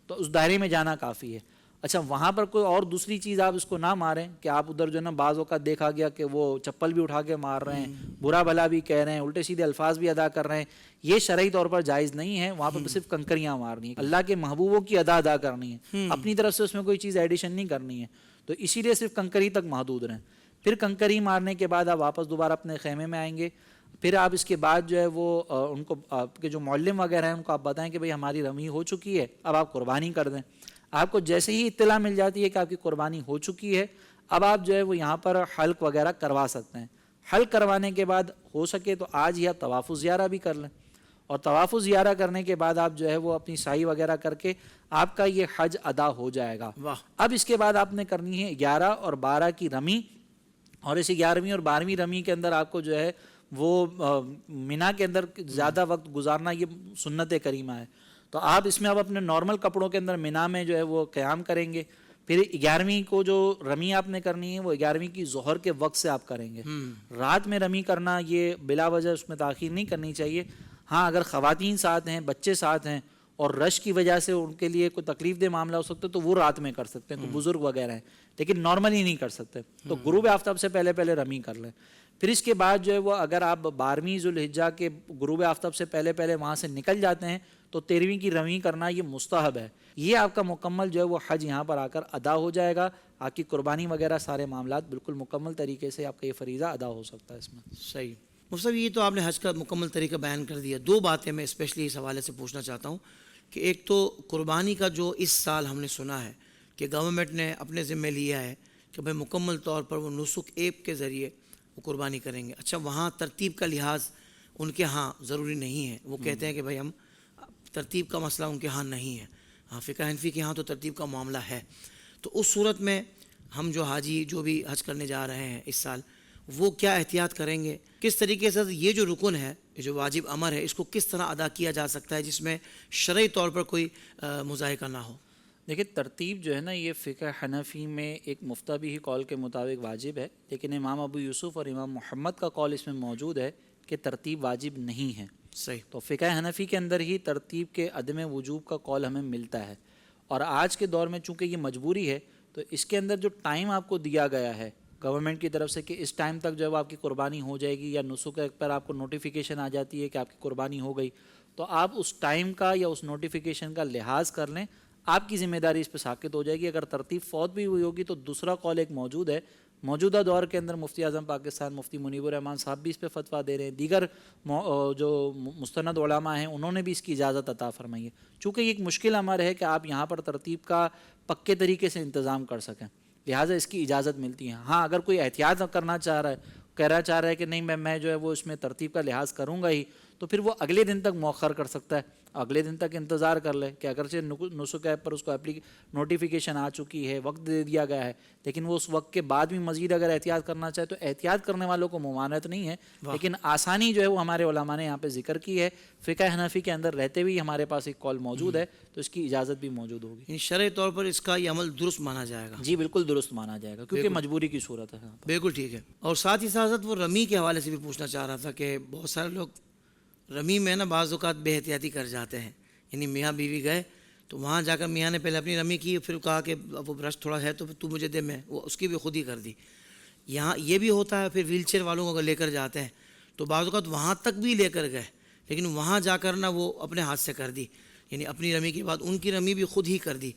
تو اس دائرے میں جانا کافی ہے. اچھا وہاں پر کوئی اور دوسری چیز آپ اس کو نہ ماریں کہ آپ ادھر جو ہے نا بعض اوقات دیکھا گیا کہ وہ چپل بھی اٹھا کے مار رہے ہیں، برا بھلا بھی کہہ رہے ہیں، الٹے سیدھے الفاظ بھی ادا کر رہے ہیں. یہ شرعی طور پر جائز نہیں ہے. وہاں پر صرف کنکریاں مارنی ہے، اللہ کے محبوبوں کی ادا کرنی ہے، اپنی طرف سے اس میں کوئی چیز ایڈیشن نہیں کرنی ہے. تو اسی لیے صرف کنکری تک محدود رہیں. پھر کنکری مارنے کے بعد آپ واپس دوبارہ اپنے خیمے میں آئیں گے. پھر آپ اس کے بعد جو ہے وہ ان کو آپ کے جو معلم وغیرہ ہیں ان کو آپ بتائیں کہ بھئی ہماری رمی ہو چکی ہے، اب آپ قربانی کر دیں. آپ کو جیسے ہی اطلاع مل جاتی ہے کہ آپ کی قربانی ہو چکی ہے اب آپ جو ہے وہ یہاں پر حلق وغیرہ کروا سکتے ہیں. حلق کروانے کے بعد ہو سکے تو آج ہی آپ طواف زیارہ بھی کر لیں اور طواف زیارہ کرنے کے بعد آپ جو ہے وہ اپنی سعی وغیرہ کر کے آپ کا یہ حج ادا ہو جائے گا. اب اس کے بعد آپ نے کرنی ہے 11 اور 12 کی رمی اور اس 11ویں اور 12ویں رمی کے اندر آپ کو جو ہے وہ مینا کے اندر زیادہ وقت گزارنا یہ سنت کریمہ ہے. تو آپ اس میں اب اپنے نارمل کپڑوں کے اندر مینا میں جو ہے وہ قیام کریں گے. پھر 11ویں کو جو رمی آپ نے کرنی ہے وہ 11ویں کی ظہر کے وقت سے آپ کریں گے. رات میں رمی کرنا یہ بلا وجہ اس میں تاخیر نہیں کرنی چاہیے. ہاں اگر خواتین ساتھ ہیں، بچے ساتھ ہیں اور رش کی وجہ سے ان کے لیے کوئی تکلیف دہ معاملہ ہو سکتا ہے تو وہ رات میں کر سکتے ہیں، کوئی بزرگ وغیرہ ہیں، لیکن نارملی نہیں کر سکتے، تو غروب آفتاب سے پہلے پہلے رمی کر لیں. پھر اس کے بعد جو ہے وہ اگر آپ 12ویں ذوالحجہ کے غروب آفتاب سے پہلے پہلے وہاں سے نکل جاتے ہیں تو 13ویں کی رمی کرنا یہ مستحب ہے. یہ آپ کا مکمل جو ہے وہ حج یہاں پر آ کر ادا ہو جائے گا. آپ کی قربانی وغیرہ سارے معاملات بالکل مکمل طریقے سے آپ کا یہ فریضہ ادا ہو سکتا ہے اس میں. صحیح. مفتی صاحب یہ تو آپ نے حج کا مکمل طریقہ بیان کر دیا. دو باتیں میں اسپیشلی اس حوالے سے پوچھنا چاہتا ہوں کہ ایک تو قربانی کا جو اس سال ہم نے سنا ہے کہ گورنمنٹ نے اپنے ذمہ لیا ہے کہ بھائی مکمل طور پر وہ نسک ایپ کے ذریعے وہ قربانی کریں گے. اچھا وہاں ترتیب کا لحاظ ان کے ہاں ضروری نہیں ہے، وہ کہتے ہیں کہ بھائی ہم ترتیب کا مسئلہ ان کے ہاں نہیں ہے. ہاں فقہ حنفی کے ہاں تو ترتیب کا معاملہ ہے. تو اس صورت میں ہم جو حاجی جو بھی حج کرنے جا رہے ہیں اس سال وہ کیا احتیاط کریں گے، کس طریقے سے یہ جو رکن ہے، یہ جو واجب امر ہے، اس کو کس طرح ادا کیا جا سکتا ہے جس میں شرعی طور پر کوئی مضائقہ نہ ہو؟ دیکھیں ترتیب جو ہے نا یہ فقہ حنفی میں ایک مفتبی قول کے مطابق واجب ہے، لیکن امام ابو یوسف اور امام محمد کا قول اس میں موجود ہے کہ ترتیب واجب نہیں ہے. صحیح. تو فقہ حنفی کے اندر ہی ترتیب کے عدم وجوب کا قول ہمیں ملتا ہے. اور آج کے دور میں چونکہ یہ مجبوری ہے تو اس کے اندر جو ٹائم آپ کو دیا گیا ہے گورنمنٹ کی طرف سے کہ اس ٹائم تک جو ہے آپ کی قربانی ہو جائے گی، یا نسک پر آپ کو نوٹیفیکیشن آ جاتی ہے کہ آپ کی قربانی ہو گئی، تو آپ اس ٹائم کا یا اس نوٹیفیکیشن کا لحاظ کر لیں، آپ کی ذمہ داری اس پہ ساقط ہو جائے گی. اگر ترتیب فوت بھی ہوئی ہوگی تو دوسرا قول ایک موجود ہے. موجودہ دور کے اندر مفتی اعظم پاکستان مفتی منیب الرحمان صاحب بھی اس پہ فتویٰ دے رہے ہیں، دیگر جو مستند علماء ہیں انہوں نے بھی اس کی اجازت عطا فرمائی ہے. چونکہ یہ ایک مشکل امر ہے کہ آپ یہاں پر ترتیب کا پکے طریقے سے انتظام کر سکیں، لہٰذا اس کی اجازت ملتی ہے. ہاں اگر کوئی احتیاط کرنا چاہ رہا ہے کہ نہیں میں جو ہے وہ اس میں ترتیب کا لحاظ کروں گا ہی، تو پھر وہ اگلے دن تک مؤخر کر سکتا ہے، اگلے دن تک انتظار کر لے کہ اگرچہ نسک ایپ پر اس کو نوٹیفیکیشن آ چکی ہے، وقت دے دیا گیا ہے، لیکن وہ اس وقت کے بعد بھی مزید اگر احتیاط کرنا چاہے تو احتیاط کرنے والوں کو ممانعت نہیں ہے. لیکن آسانی جو ہے وہ ہمارے علماء نے یہاں پہ ذکر کی ہے. فقہ حنفی کے اندر رہتے ہوئے ہمارے پاس ایک قول موجود ہے تو اس کی اجازت بھی موجود ہوگی. شرعی طور پر اس کا یہ عمل درست مانا جائے گا؟ جی بالکل درست مانا جائے گا کیونکہ مجبوری کی صورت ہے. بالکل ٹھیک ہے. اور ساتھ ہی ساتھ وہ رمی کے حوالے سے بھی پوچھنا چاہ رہا تھا کہ بہت سارے لوگ رمی میں نا بعض اوقات بے احتیاطی کر جاتے ہیں. یعنی میاں بیوی گئے تو وہاں جا کر میاں نے پہلے اپنی رمی کی، پھر کہا کہ وہ برش تھوڑا ہے تو تو مجھے دے، میں وہ اس کی بھی خود ہی کر دی. یہاں یہ بھی ہوتا ہے. پھر ویل چیئر والوں کو اگر لے کر جاتے ہیں تو بعض اوقات وہاں تک بھی لے کر گئے لیکن وہاں جا کر نا وہ اپنے ہاتھ سے کر دی، یعنی اپنی رمی کے بعد ان کی رمی بھی خود ہی کر دی،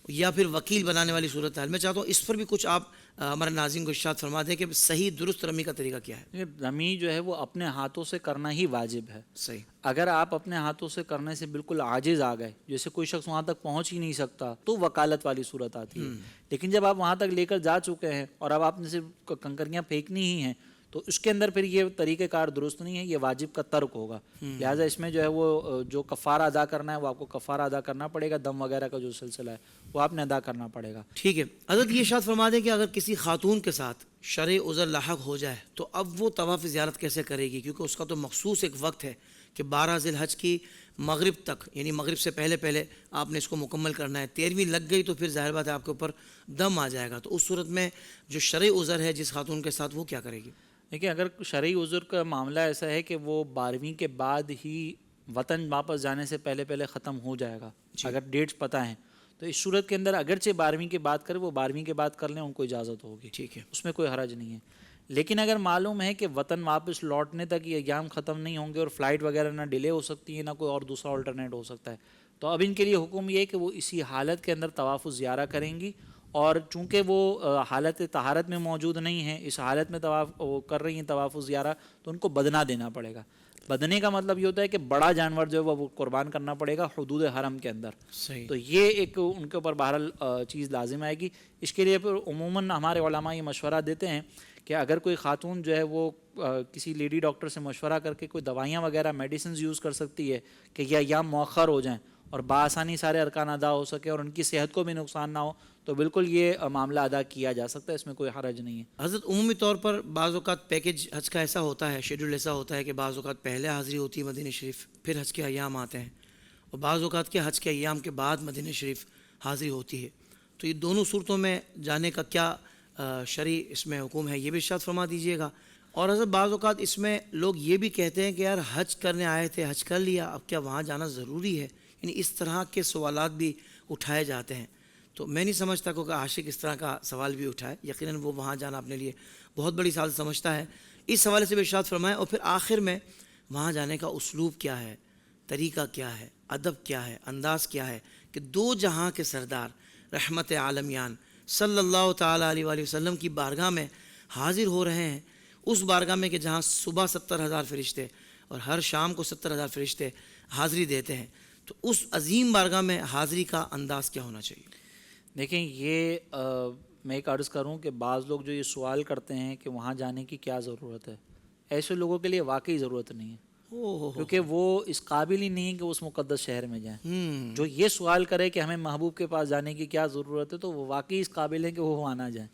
یا پھر وکیل بنانے والی صورت حال. میں چاہتا ہوں اس پر بھی کچھ آپ ہمارے ناظرین کو ارشاد فرما دیں کہ صحیح درست رمی کا طریقہ کیا ہے. رمی جو ہے وہ اپنے ہاتھوں سے کرنا ہی واجب ہے. صحیح. اگر آپ اپنے ہاتھوں سے کرنے سے بالکل عاجز آ گئے، جیسے کوئی شخص وہاں تک پہنچ ہی نہیں سکتا، تو وکالت والی صورت آتی ہے. لیکن جب آپ وہاں تک لے کر جا چکے ہیں اور اب آپ نے صرف کنکریاں پھینکنی ہی ہیں تو اس کے اندر پھر یہ طریقہ کار درست نہیں ہے، یہ واجب کا ترک ہوگا. لہٰذا اس میں جو ہے وہ جو کفارہ ادا کرنا ہے وہ آپ کو کفارہ ادا کرنا پڑے گا. دم وغیرہ کا جو سلسلہ ہے وہ آپ نے ادا کرنا پڑے گا. ٹھیک ہے. حضرت یہ ارشاد فرما دیں کہ اگر کسی خاتون کے ساتھ شرعی عذر لاحق ہو جائے تو اب وہ طواف زیارت کیسے کرے گی؟ کیونکہ اس کا تو مخصوص ایک وقت ہے کہ 12 ذی الحج کی مغرب تک، یعنی مغرب سے پہلے پہلے آپ نے اس کو مکمل کرنا ہے. 13ویں لگ گئی تو پھر ظاہر بات ہے آپ کے اوپر دم آ جائے گا. تو اس صورت میں جو شرعی عذر ہے جس خاتون کے ساتھ، وہ کیا کرے گی؟ دیکھیں اگر شرعی عذر کا معاملہ ایسا ہے کہ وہ 12ویں کے بعد ہی وطن واپس جانے سے پہلے پہلے ختم ہو جائے گا، اگر ڈیٹس پتہ ہیں تو اس صورت کے اندر اگرچہ 12ویں کے بعد کرے، وہ 12ویں کے بعد کر لیں، ان کو اجازت ہوگی. ٹھیک ہے. اس میں کوئی حرج نہیں ہے. لیکن اگر معلوم ہے کہ وطن واپس لوٹنے تک یہ ایام ختم نہیں ہوں گے اور فلائٹ وغیرہ نہ ڈیلے ہو سکتی ہے، نہ کوئی اور دوسرا آلٹرنیٹ ہو سکتا ہے، تو اب ان کے لیے حکم یہ ہے کہ وہ اسی حالت کے اندر طواف الزیارہ کریں گی. اور چونکہ وہ حالت طہارت میں موجود نہیں ہیں، اس حالت میں طواف کر رہی ہیں طواف الزیارہ، تو ان کو بدنہ دینا پڑے گا. بدنے کا مطلب یہ ہوتا ہے کہ بڑا جانور جو ہے وہ قربان کرنا پڑے گا حدود حرم کے اندر. صحیح. تو یہ ایک ان کے اوپر بہرحال چیز لازم آئے گی. اس کے لیے پھر عموماً ہمارے علماء یہ مشورہ دیتے ہیں کہ اگر کوئی خاتون جو ہے وہ کسی لیڈی ڈاکٹر سے مشورہ کر کے کوئی دوائیاں وغیرہ میڈیسنز یوز کر سکتی ہے کہ یہ ایام مؤخر ہو جائیں اور بآسانی سارے ارکان ادا ہو سکے اور ان کی صحت کو بھی نقصان نہ ہو، تو بالکل یہ معاملہ ادا کیا جا سکتا ہے، اس میں کوئی حرج نہیں ہے. حضرت عمومی طور پر بعض اوقات پیکج حج کا ایسا ہوتا ہے، شیڈول ایسا ہوتا ہے کہ بعض اوقات پہلے حاضری ہوتی ہے مدینہ شریف، پھر حج کے ایام آتے ہیں، اور بعض اوقات کے حج کے ایام کے بعد مدینہ شریف حاضری ہوتی ہے. تو یہ دونوں صورتوں میں جانے کا کیا شرعی اس میں حکم ہے، یہ بھی ارشاد فرما دیجیے گا. اور حضرت بعض اوقات اس میں لوگ یہ بھی کہتے ہیں کہ یار حج کرنے آئے تھے، حج کر لیا، اب کیا وہاں جانا ضروری ہے؟ یعنی اس طرح کے سوالات بھی اٹھائے جاتے ہیں. تو میں نہیں سمجھتا کہ عاشق اس طرح کا سوال بھی اٹھائے. یقیناً وہ وہاں جانا اپنے لیے بہت بڑی سعادت سمجھتا ہے. اس حوالے سے بھی ارشاد فرمائیں. اور پھر آخر میں وہاں جانے کا اسلوب کیا ہے، طریقہ کیا ہے، ادب کیا ہے، انداز کیا ہے کہ دو جہاں کے سردار رحمت عالمیان صلی اللہ تعالیٰ علیہ وآلہ وسلم کی بارگاہ میں حاضر ہو رہے ہیں. اس بارگاہ میں کہ جہاں صبح 70,000 فرشتے اور ہر شام کو 70,000 فرشتے حاضری دیتے ہیں، تو اس عظیم بارگاہ میں حاضری کا انداز کیا ہونا چاہیے؟ دیکھیں یہ میں ایک عرض کروں کہ بعض لوگ جو یہ سوال کرتے ہیں کہ وہاں جانے کی کیا ضرورت ہے، ایسے لوگوں کے لیے واقعی ضرورت نہیں ہے، کیونکہ وہ اس قابل ہی نہیں کہ وہ اس مقدس شہر میں جائیں. جو یہ سوال کرے کہ ہمیں محبوب کے پاس جانے کی کیا ضرورت ہے، تو وہ واقعی اس قابل ہے کہ وہ وہاں نہ جائیں.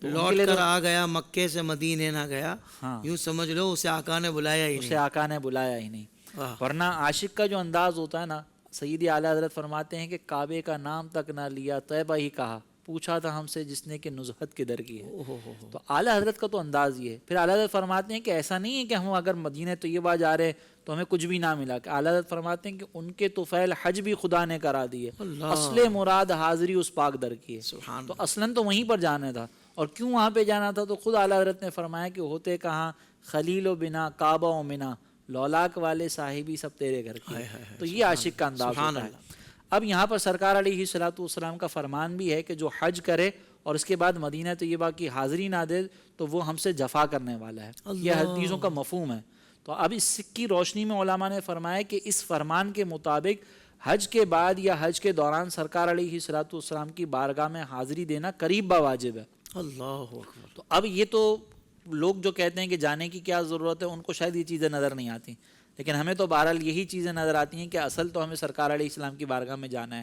لوٹ کر آ گیا مکے سے مدینے نہ گیا، ہاں، یوں سمجھ لو اسے آقا نے بلایا ہی اسے نہیں. آقا نے بلایا ہی نہیں. واہ. ورنہ عاشق کا جو انداز ہوتا ہے نا، سیدی اعلیٰ حضرت فرماتے ہیں کہ کعبے کا نام تک نہ لیا، طیبہ ہی کہا، پوچھا تھا ہم سے جس نے کہ نزہت کدھر کی ہے. تو اعلیٰ حضرت کا تو انداز یہ ہے. پھر اعلیٰ حضرت فرماتے ہیں کہ ایسا نہیں ہے کہ ہم اگر مدینہ طیبہ جا رہے تو ہمیں کچھ بھی نہ ملا، کہ اعلیٰ حضرت فرماتے ہیں کہ ان کے طفیل حج بھی خدا نے کرا دیے، اصل مراد حاضری اس پاک در کی ہے. سبحان تو اصلاً تو وہیں پر جانا تھا. اور کیوں وہاں پہ جانا تھا؟ تو خود اعلیٰ حضرت نے فرمایا کہ ہوتے کہاں خلیل و بنا، کعبہ و منا، لولاک والے صاحبی سب تیرے گھر کی. تو یہ عاشق کا انداز ہوتا ہے. اب یہاں پر سرکار علیہ الصلوۃ والسلام کا فرمان بھی ہے کہ جو حج کرے اور اس کے بعد مدینہ طیبہ کی حاضری نہ دے تو وہ ہم سے جفا کرنے والا ہے. یہ حدیثوں کا مفہوم ہے. تو اب اس کی روشنی میں علماء نے فرمایا کہ اس فرمان کے مطابق حج کے بعد یا حج کے دوران سرکار علیہ الصلوۃ والسلام کی بارگاہ میں حاضری دینا قریب بواجب ہے. اللہ اکبر. تو اب یہ تو لوگ جو کہتے ہیں کہ جانے کی کیا ضرورت ہے، ان کو شاید یہ چیزیں نظر نہیں آتی، لیکن ہمیں تو بہرحال یہی چیزیں نظر آتی ہیں کہ اصل تو ہمیں سرکار علیہ السلام کی بارگاہ میں جانا ہے.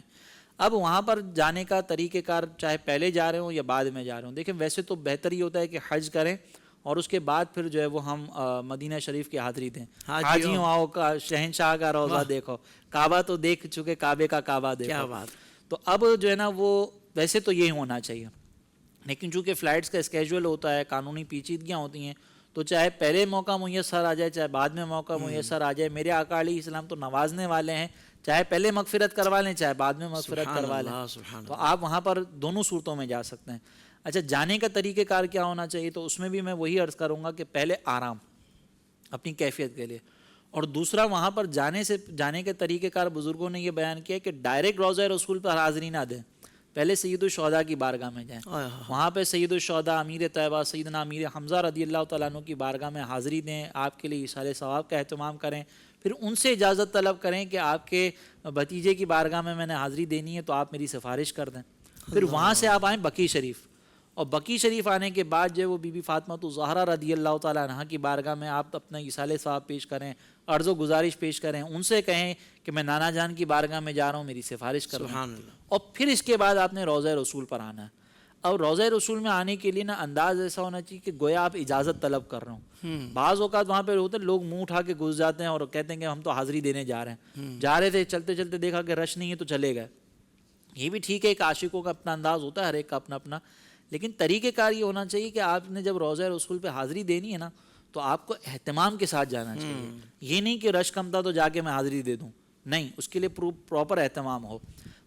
اب وہاں پر جانے کا طریقہ کار چاہے پہلے جا رہے ہوں یا بعد میں جا رہے ہوں، دیکھیں ویسے تو بہتر ہی ہوتا ہے کہ حج کریں اور اس کے بعد پھر جو ہے وہ ہم مدینہ شریف کی حاضری دیں. حاجیوں آؤ کا شہنشاہ کا روضہ دیکھو، کعبہ تو دیکھ چکے، کعبے کا کعبہ دیکھو. کیا بات. تو اب جو ہے نا وہ ویسے تو یہ ہونا چاہیے، لیکن چونکہ فلائٹس کا اسکیجول ہوتا ہے، قانونی پیچیدگیاں ہوتی ہیں، تو چاہے پہلے موقع میسر آ جائے چاہے بعد میں موقع میسر آ جائے، میرے آقا علیہ السلام تو نوازنے والے ہیں، چاہے پہلے مغفرت کروا لیں چاہے بعد میں مغفرت کروا لیں. تو آپ وہاں پر دونوں صورتوں میں جا سکتے ہیں. اچھا جانے کا طریقہ کار کیا ہونا چاہیے؟ تو اس میں بھی میں وہی عرض کروں گا کہ پہلے آرام اپنی کیفیت کے لیے، اور دوسرا وہاں پر جانے کے طریقہ کار بزرگوں نے یہ بیان کیا کہ ڈائریکٹ روضہ رسول پر حاضری نہ دیں، پہلے سید الشہداء کی بارگاہ میں جائیں. وہاں پہ سید الشہداء امیر طیبہ سیدنا امیر حمزہ رضی اللہ تعالیٰ عنہ کی بارگاہ میں حاضری دیں، آپ کے لیے ایصال ثواب کا اہتمام کریں، پھر ان سے اجازت طلب کریں کہ آپ کے بھتیجے کی بارگاہ میں نے حاضری دینی ہے تو آپ میری سفارش کر دیں. پھر وہاں سے آپ آئیں بقی شریف، اور بقی شریف آنے کے بعد جو ہے وہ بی بی فاطمہ الزہرا رضی اللہ تعالیٰ عنہ کی بارگاہ میں آپ اپنا ایصال ثواب پیش کریں، عرض و گزارش پیش کریں، ان سے کہیں کہ میں نانا جان کی بارگاہ میں جا رہا ہوں، میری سفارش کر دیں. اور پھر اس کے بعد آپ نے روضہ رسول پر آنا ہے. اور روضہ رسول میں آنے کے لیے نا انداز ایسا ہونا چاہیے کہ گویا آپ اجازت طلب کر رہے ہوں. بعض اوقات وہاں پہ ہوتے ہیں لوگ منہ اٹھا کے گھس جاتے ہیں اور کہتے ہیں کہ ہم تو حاضری دینے جا رہے ہیں، جا رہے تھے چلتے چلتے دیکھا کہ رش نہیں ہے تو چلے گئے. یہ بھی ٹھیک ہے، ایک عاشقوں کا اپنا انداز ہوتا ہے، ہر ایک کا اپنا اپنا، لیکن طریقہ کار یہ ہونا چاہیے کہ آپ نے جب روضہ رسول پہ حاضری دینی ہے نا تو آپ کو اہتمام کے ساتھ جانا چاہیے. یہ نہیں کہ رش کم تھا تو جا کے میں حاضری دے دوں، نہیں، اس کے لیے پراپر اہتمام ہو.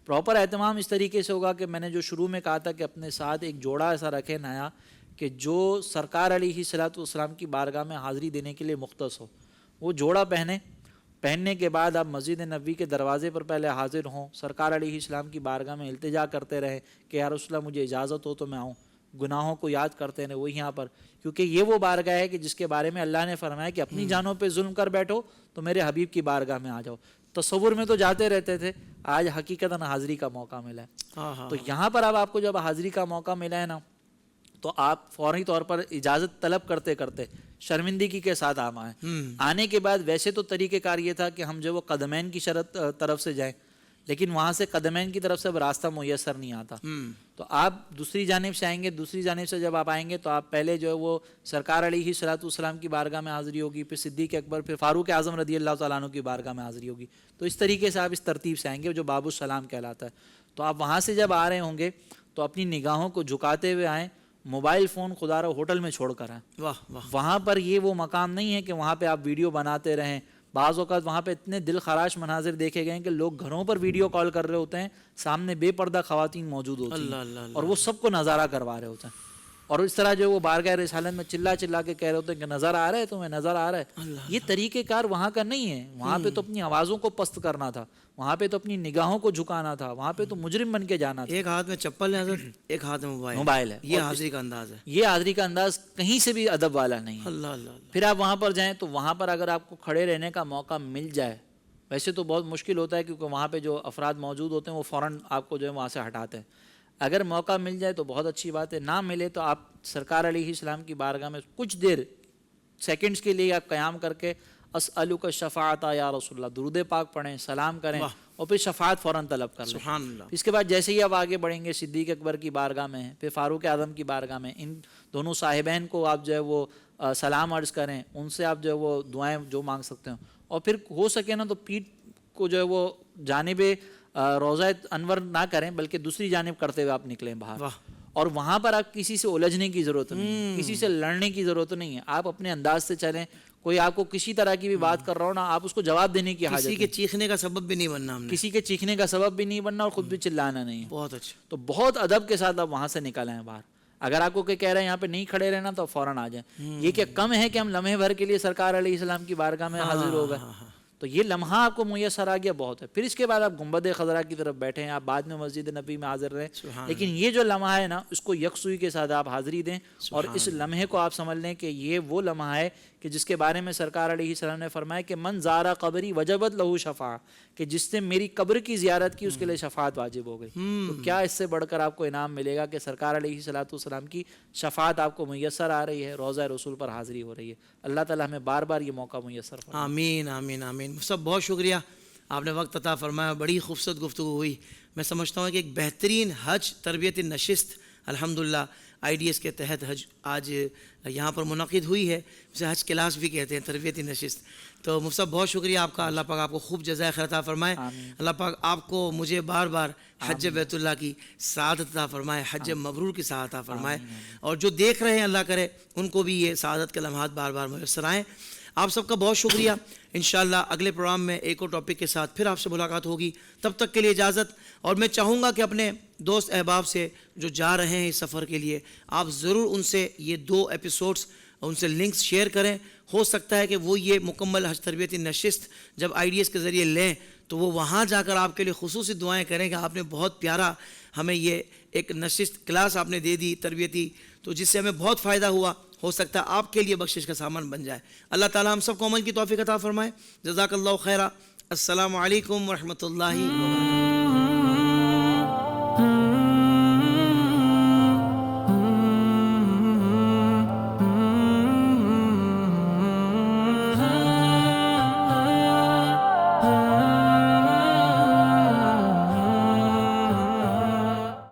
پراپر اہتمام اس طریقے سے ہوگا کہ میں نے جو شروع میں کہا تھا کہ اپنے ساتھ ایک جوڑا ایسا رکھے نیا کہ جو سرکار علیہ الصلوۃ والسلام کی بارگاہ میں حاضری دینے کے لیے مختص ہو، وہ جوڑا پہننے کے بعد آپ مسجد نبوی کے دروازے پر پہلے حاضر ہوں، سرکار علیہ السلام کی بارگاہ میں التجا کرتے رہیں کہ یا رسول اللہ مجھے اجازت ہو تو میں آؤں، گناہوں کو یاد کرتے رہیں وہ یہاں پر، کیونکہ یہ وہ بارگاہ ہے کہ جس کے بارے میں اللہ نے فرمایا کہ اپنی جانوں پہ ظلم کر بیٹھو تو میرے حبیب کی بارگاہ میں آ جاؤ. تصور میں تو جاتے رہتے تھے، آج حقیقتاً حاضری کا موقع ملا ہے. تو یہاں پر اب آپ کو جب حاضری کا موقع ملا ہے نا تو آپ فوری طور پر اجازت طلب کرتے کرتے شرمندگی کے ساتھ آپ آئیں. آنے کے بعد ویسے تو طریقہ کار یہ تھا کہ ہم جو وہ قدمین کی طرف سے جائیں، لیکن وہاں سے قدمین کی طرف سے اب راستہ میسر نہیں آتا، تو آپ دوسری جانب سے آئیں گے. دوسری جانب سے جب آپ آئیں گے تو آپ پہلے جو ہے وہ سرکار علیہ الصلوۃ والسلام کی بارگاہ میں حاضری ہوگی، پھر صدیق اکبر، پھر فاروق اعظم رضی اللہ تعالیٰ عنہ کی بارگاہ میں حاضری ہوگی. تو اس طریقے سے آپ اس ترتیب سے آئیں گے جو باب السلام کہلاتا ہے. تو آپ وہاں سے جب آ رہے ہوں گے تو اپنی نگاہوں کو جھکاتے ہوئے آئیں موبائل فون خدا رو ہوٹل میں چھوڑ کر آئیں. واہ واہ. وہاں پر یہ وہ مقام نہیں ہے کہ وہاں پہ آپ ویڈیو بناتے رہیں. بعض اوقات وہاں پہ اتنے دل خراش مناظر دیکھے گئے ہیں کہ لوگ گھروں پر ویڈیو کال کر رہے ہوتے ہیں, سامنے بے پردہ خواتین موجود ہوتی اللہ ہیں اللہ اللہ. اور وہ سب کو نظارہ کروا رہے ہوتے ہیں, اور اس طرح جو وہ بارگاہ رسالت میں چلا چلا کے کہہ رہے ہوتے ہیں کہ نظر آ رہا ہے تمہیں, نظر آ رہا ہے. یہ طریقہ کار وہاں کا نہیں ہے. وہاں پہ تو اپنی آوازوں کو پست کرنا تھا, وہاں پہ تو اپنی نگاہوں کو جھکانا تھا, وہاں پہ تو مجرم بن کے جانا تھا. ایک ہاتھ میں چپل ہے حضرت, ایک ہاتھ میں موبائل ہے. یہ حاضری کا انداز ہے. یہ حاضری کا انداز کہیں سے بھی ادب والا نہیں ہے. اللہ اللہ اللہ. پھر آپ وہاں پر جائیں تو وہاں پر اگر آپ کو کھڑے رہنے کا موقع مل جائے, ویسے تو بہت مشکل ہوتا ہے کیونکہ وہاں پہ جو افراد موجود ہوتے ہیں وہ فوراً آپ کو جو ہے وہاں سے ہٹاتے ہیں. اگر موقع مل جائے تو بہت اچھی بات ہے, نہ ملے تو آپ سرکار علیہ السلام کی بارگاہ میں کچھ دیر سیکنڈز کے لیے آپ قیام کر کے اسألک الشفاعۃ یا رسول اللہ درود پاک پڑھیں, سلام کریں اور پھر شفاعت فوراً طلب کر لیں. سبحان اللہ. اس کے بعد جیسے ہی آپ آگے بڑھیں گے صدیق اکبر کی بارگاہ میں ہیں, پھر فاروق اعظم کی بارگاہ میں, ان دونوں صاحبین کو آپ جو ہے وہ سلام عرض کریں, ان سے آپ جو ہے وہ دعائیں جو مانگ سکتے ہوں, اور پھر ہو سکے نا تو پیٹھ کو جو ہے وہ جانب روضہ انور نہ کریں بلکہ دوسری جانب کرتے ہوئے آپ نکلیں باہر. اور وہاں پر آپ کسی سے الجھنے کی ضرورت نہیں, کسی سے لڑنے کی ضرورت نہیں ہے. آپ اپنے انداز سے چلیں, کوئی آپ کو کسی طرح کی بھی بات کر رہا ہو نا, آپ اس کو جواب دینے کی حاجت کسی کے چیخنے کا سبب بھی نہیں بننا ہم نے, کسی کے چیخنے کا سبب بھی نہیں بننا اور خود بھی چلانا نہیں ہے. بہت اچھا. تو بہت ادب کے ساتھ آپ وہاں سے نکل آئیں باہر. اگر آپ کو کہ کہہ رہے ہیں یہاں پہ نہیں کھڑے رہنا تو فوراً آ جائیں. یہ کہ کم ہے کہ ہم لمحے بھر کے لیے سرکار علیہ السلام کی بارگاہ میں حاضر ہو گئے, تو یہ لمحہ آپ کو میسر آ گیا بہت ہے. پھر اس کے بعد آپ گنبد خضرا کی طرف بیٹھے ہیں, آپ بعد میں مسجد نبی میں حاضر رہیں, لیکن یہ جو لمحہ ہے نا اس کو یکسوئی کے ساتھ آپ حاضری دیں, اور اس لمحے کو آپ سمجھ لیں کہ یہ وہ لمحہ ہے کہ جس کے بارے میں سرکار علیہ السلام نے فرمایا کہ من زارا قبری وجبت لہو شفاع, کہ جس نے میری قبر کی زیارت کی اس کے لیے شفاعت واجب ہو گئی. تو کیا اس سے بڑھ کر آپ کو انعام ملے گا کہ سرکار علیہ السلام کی شفاعت آپ کو میسر آ رہی ہے, روضہ رسول پر حاضری ہو رہی ہے. اللہ تعالیٰ ہمیں بار بار یہ موقع میسر فرمائے. آمین آمین آمین. سب بہت شکریہ, آپ نے وقت عطا فرمایا, بڑی خوبصورت گفتگو ہوئی. میں سمجھتا ہوں کہ ایک بہترین حج تربیت نشست الحمدللہ IDS کے تحت حج آج یہاں پر منعقد ہوئی ہے, اسے حج کلاس بھی کہتے ہیں, تربیتی نشست. تو مفتی صاحب بہت شکریہ آپ کا, اللہ پاک آپ کو خوب جزائے خیر عطا فرمائے. اللہ پاک آپ کو مجھے بار بار حج بیت اللہ کی سعادت عطا فرمائے, حج مبرور کی سعادت عطا فرمائے, اور جو دیکھ رہے ہیں اللہ کرے ان کو بھی یہ سعادت کے لمحات بار بار میسر آئیں. آپ سب کا بہت شکریہ. انشاءاللہ اگلے پروگرام میں ایک اور ٹاپک کے ساتھ پھر آپ سے ملاقات ہوگی. تب تک کے لیے اجازت. اور میں چاہوں گا کہ اپنے دوست احباب سے جو جا رہے ہیں اس سفر کے لیے, آپ ضرور ان سے یہ 2 ایپیسوڈز ان سے لنکس شیئر کریں. ہو سکتا ہے کہ وہ یہ مکمل حج تربیتی نشست جب IDS کے ذریعے لیں تو وہ وہاں جا کر آپ کے لیے خصوصی دعائیں کریں کہ آپ نے بہت پیارا ہمیں یہ ایک نشست کلاس آپ نے دے دی تربیتی, تو جس سے ہمیں بہت فائدہ ہوا. ہو سکتا ہے آپ کے لیے بخشش کا سامان بن جائے. اللہ تعالیٰ ہم سب کو عمل کی توفیق عطا فرمائے. جزاک اللہ خیرہ. السلام علیکم ورحمۃ اللہ وبرکاتہ.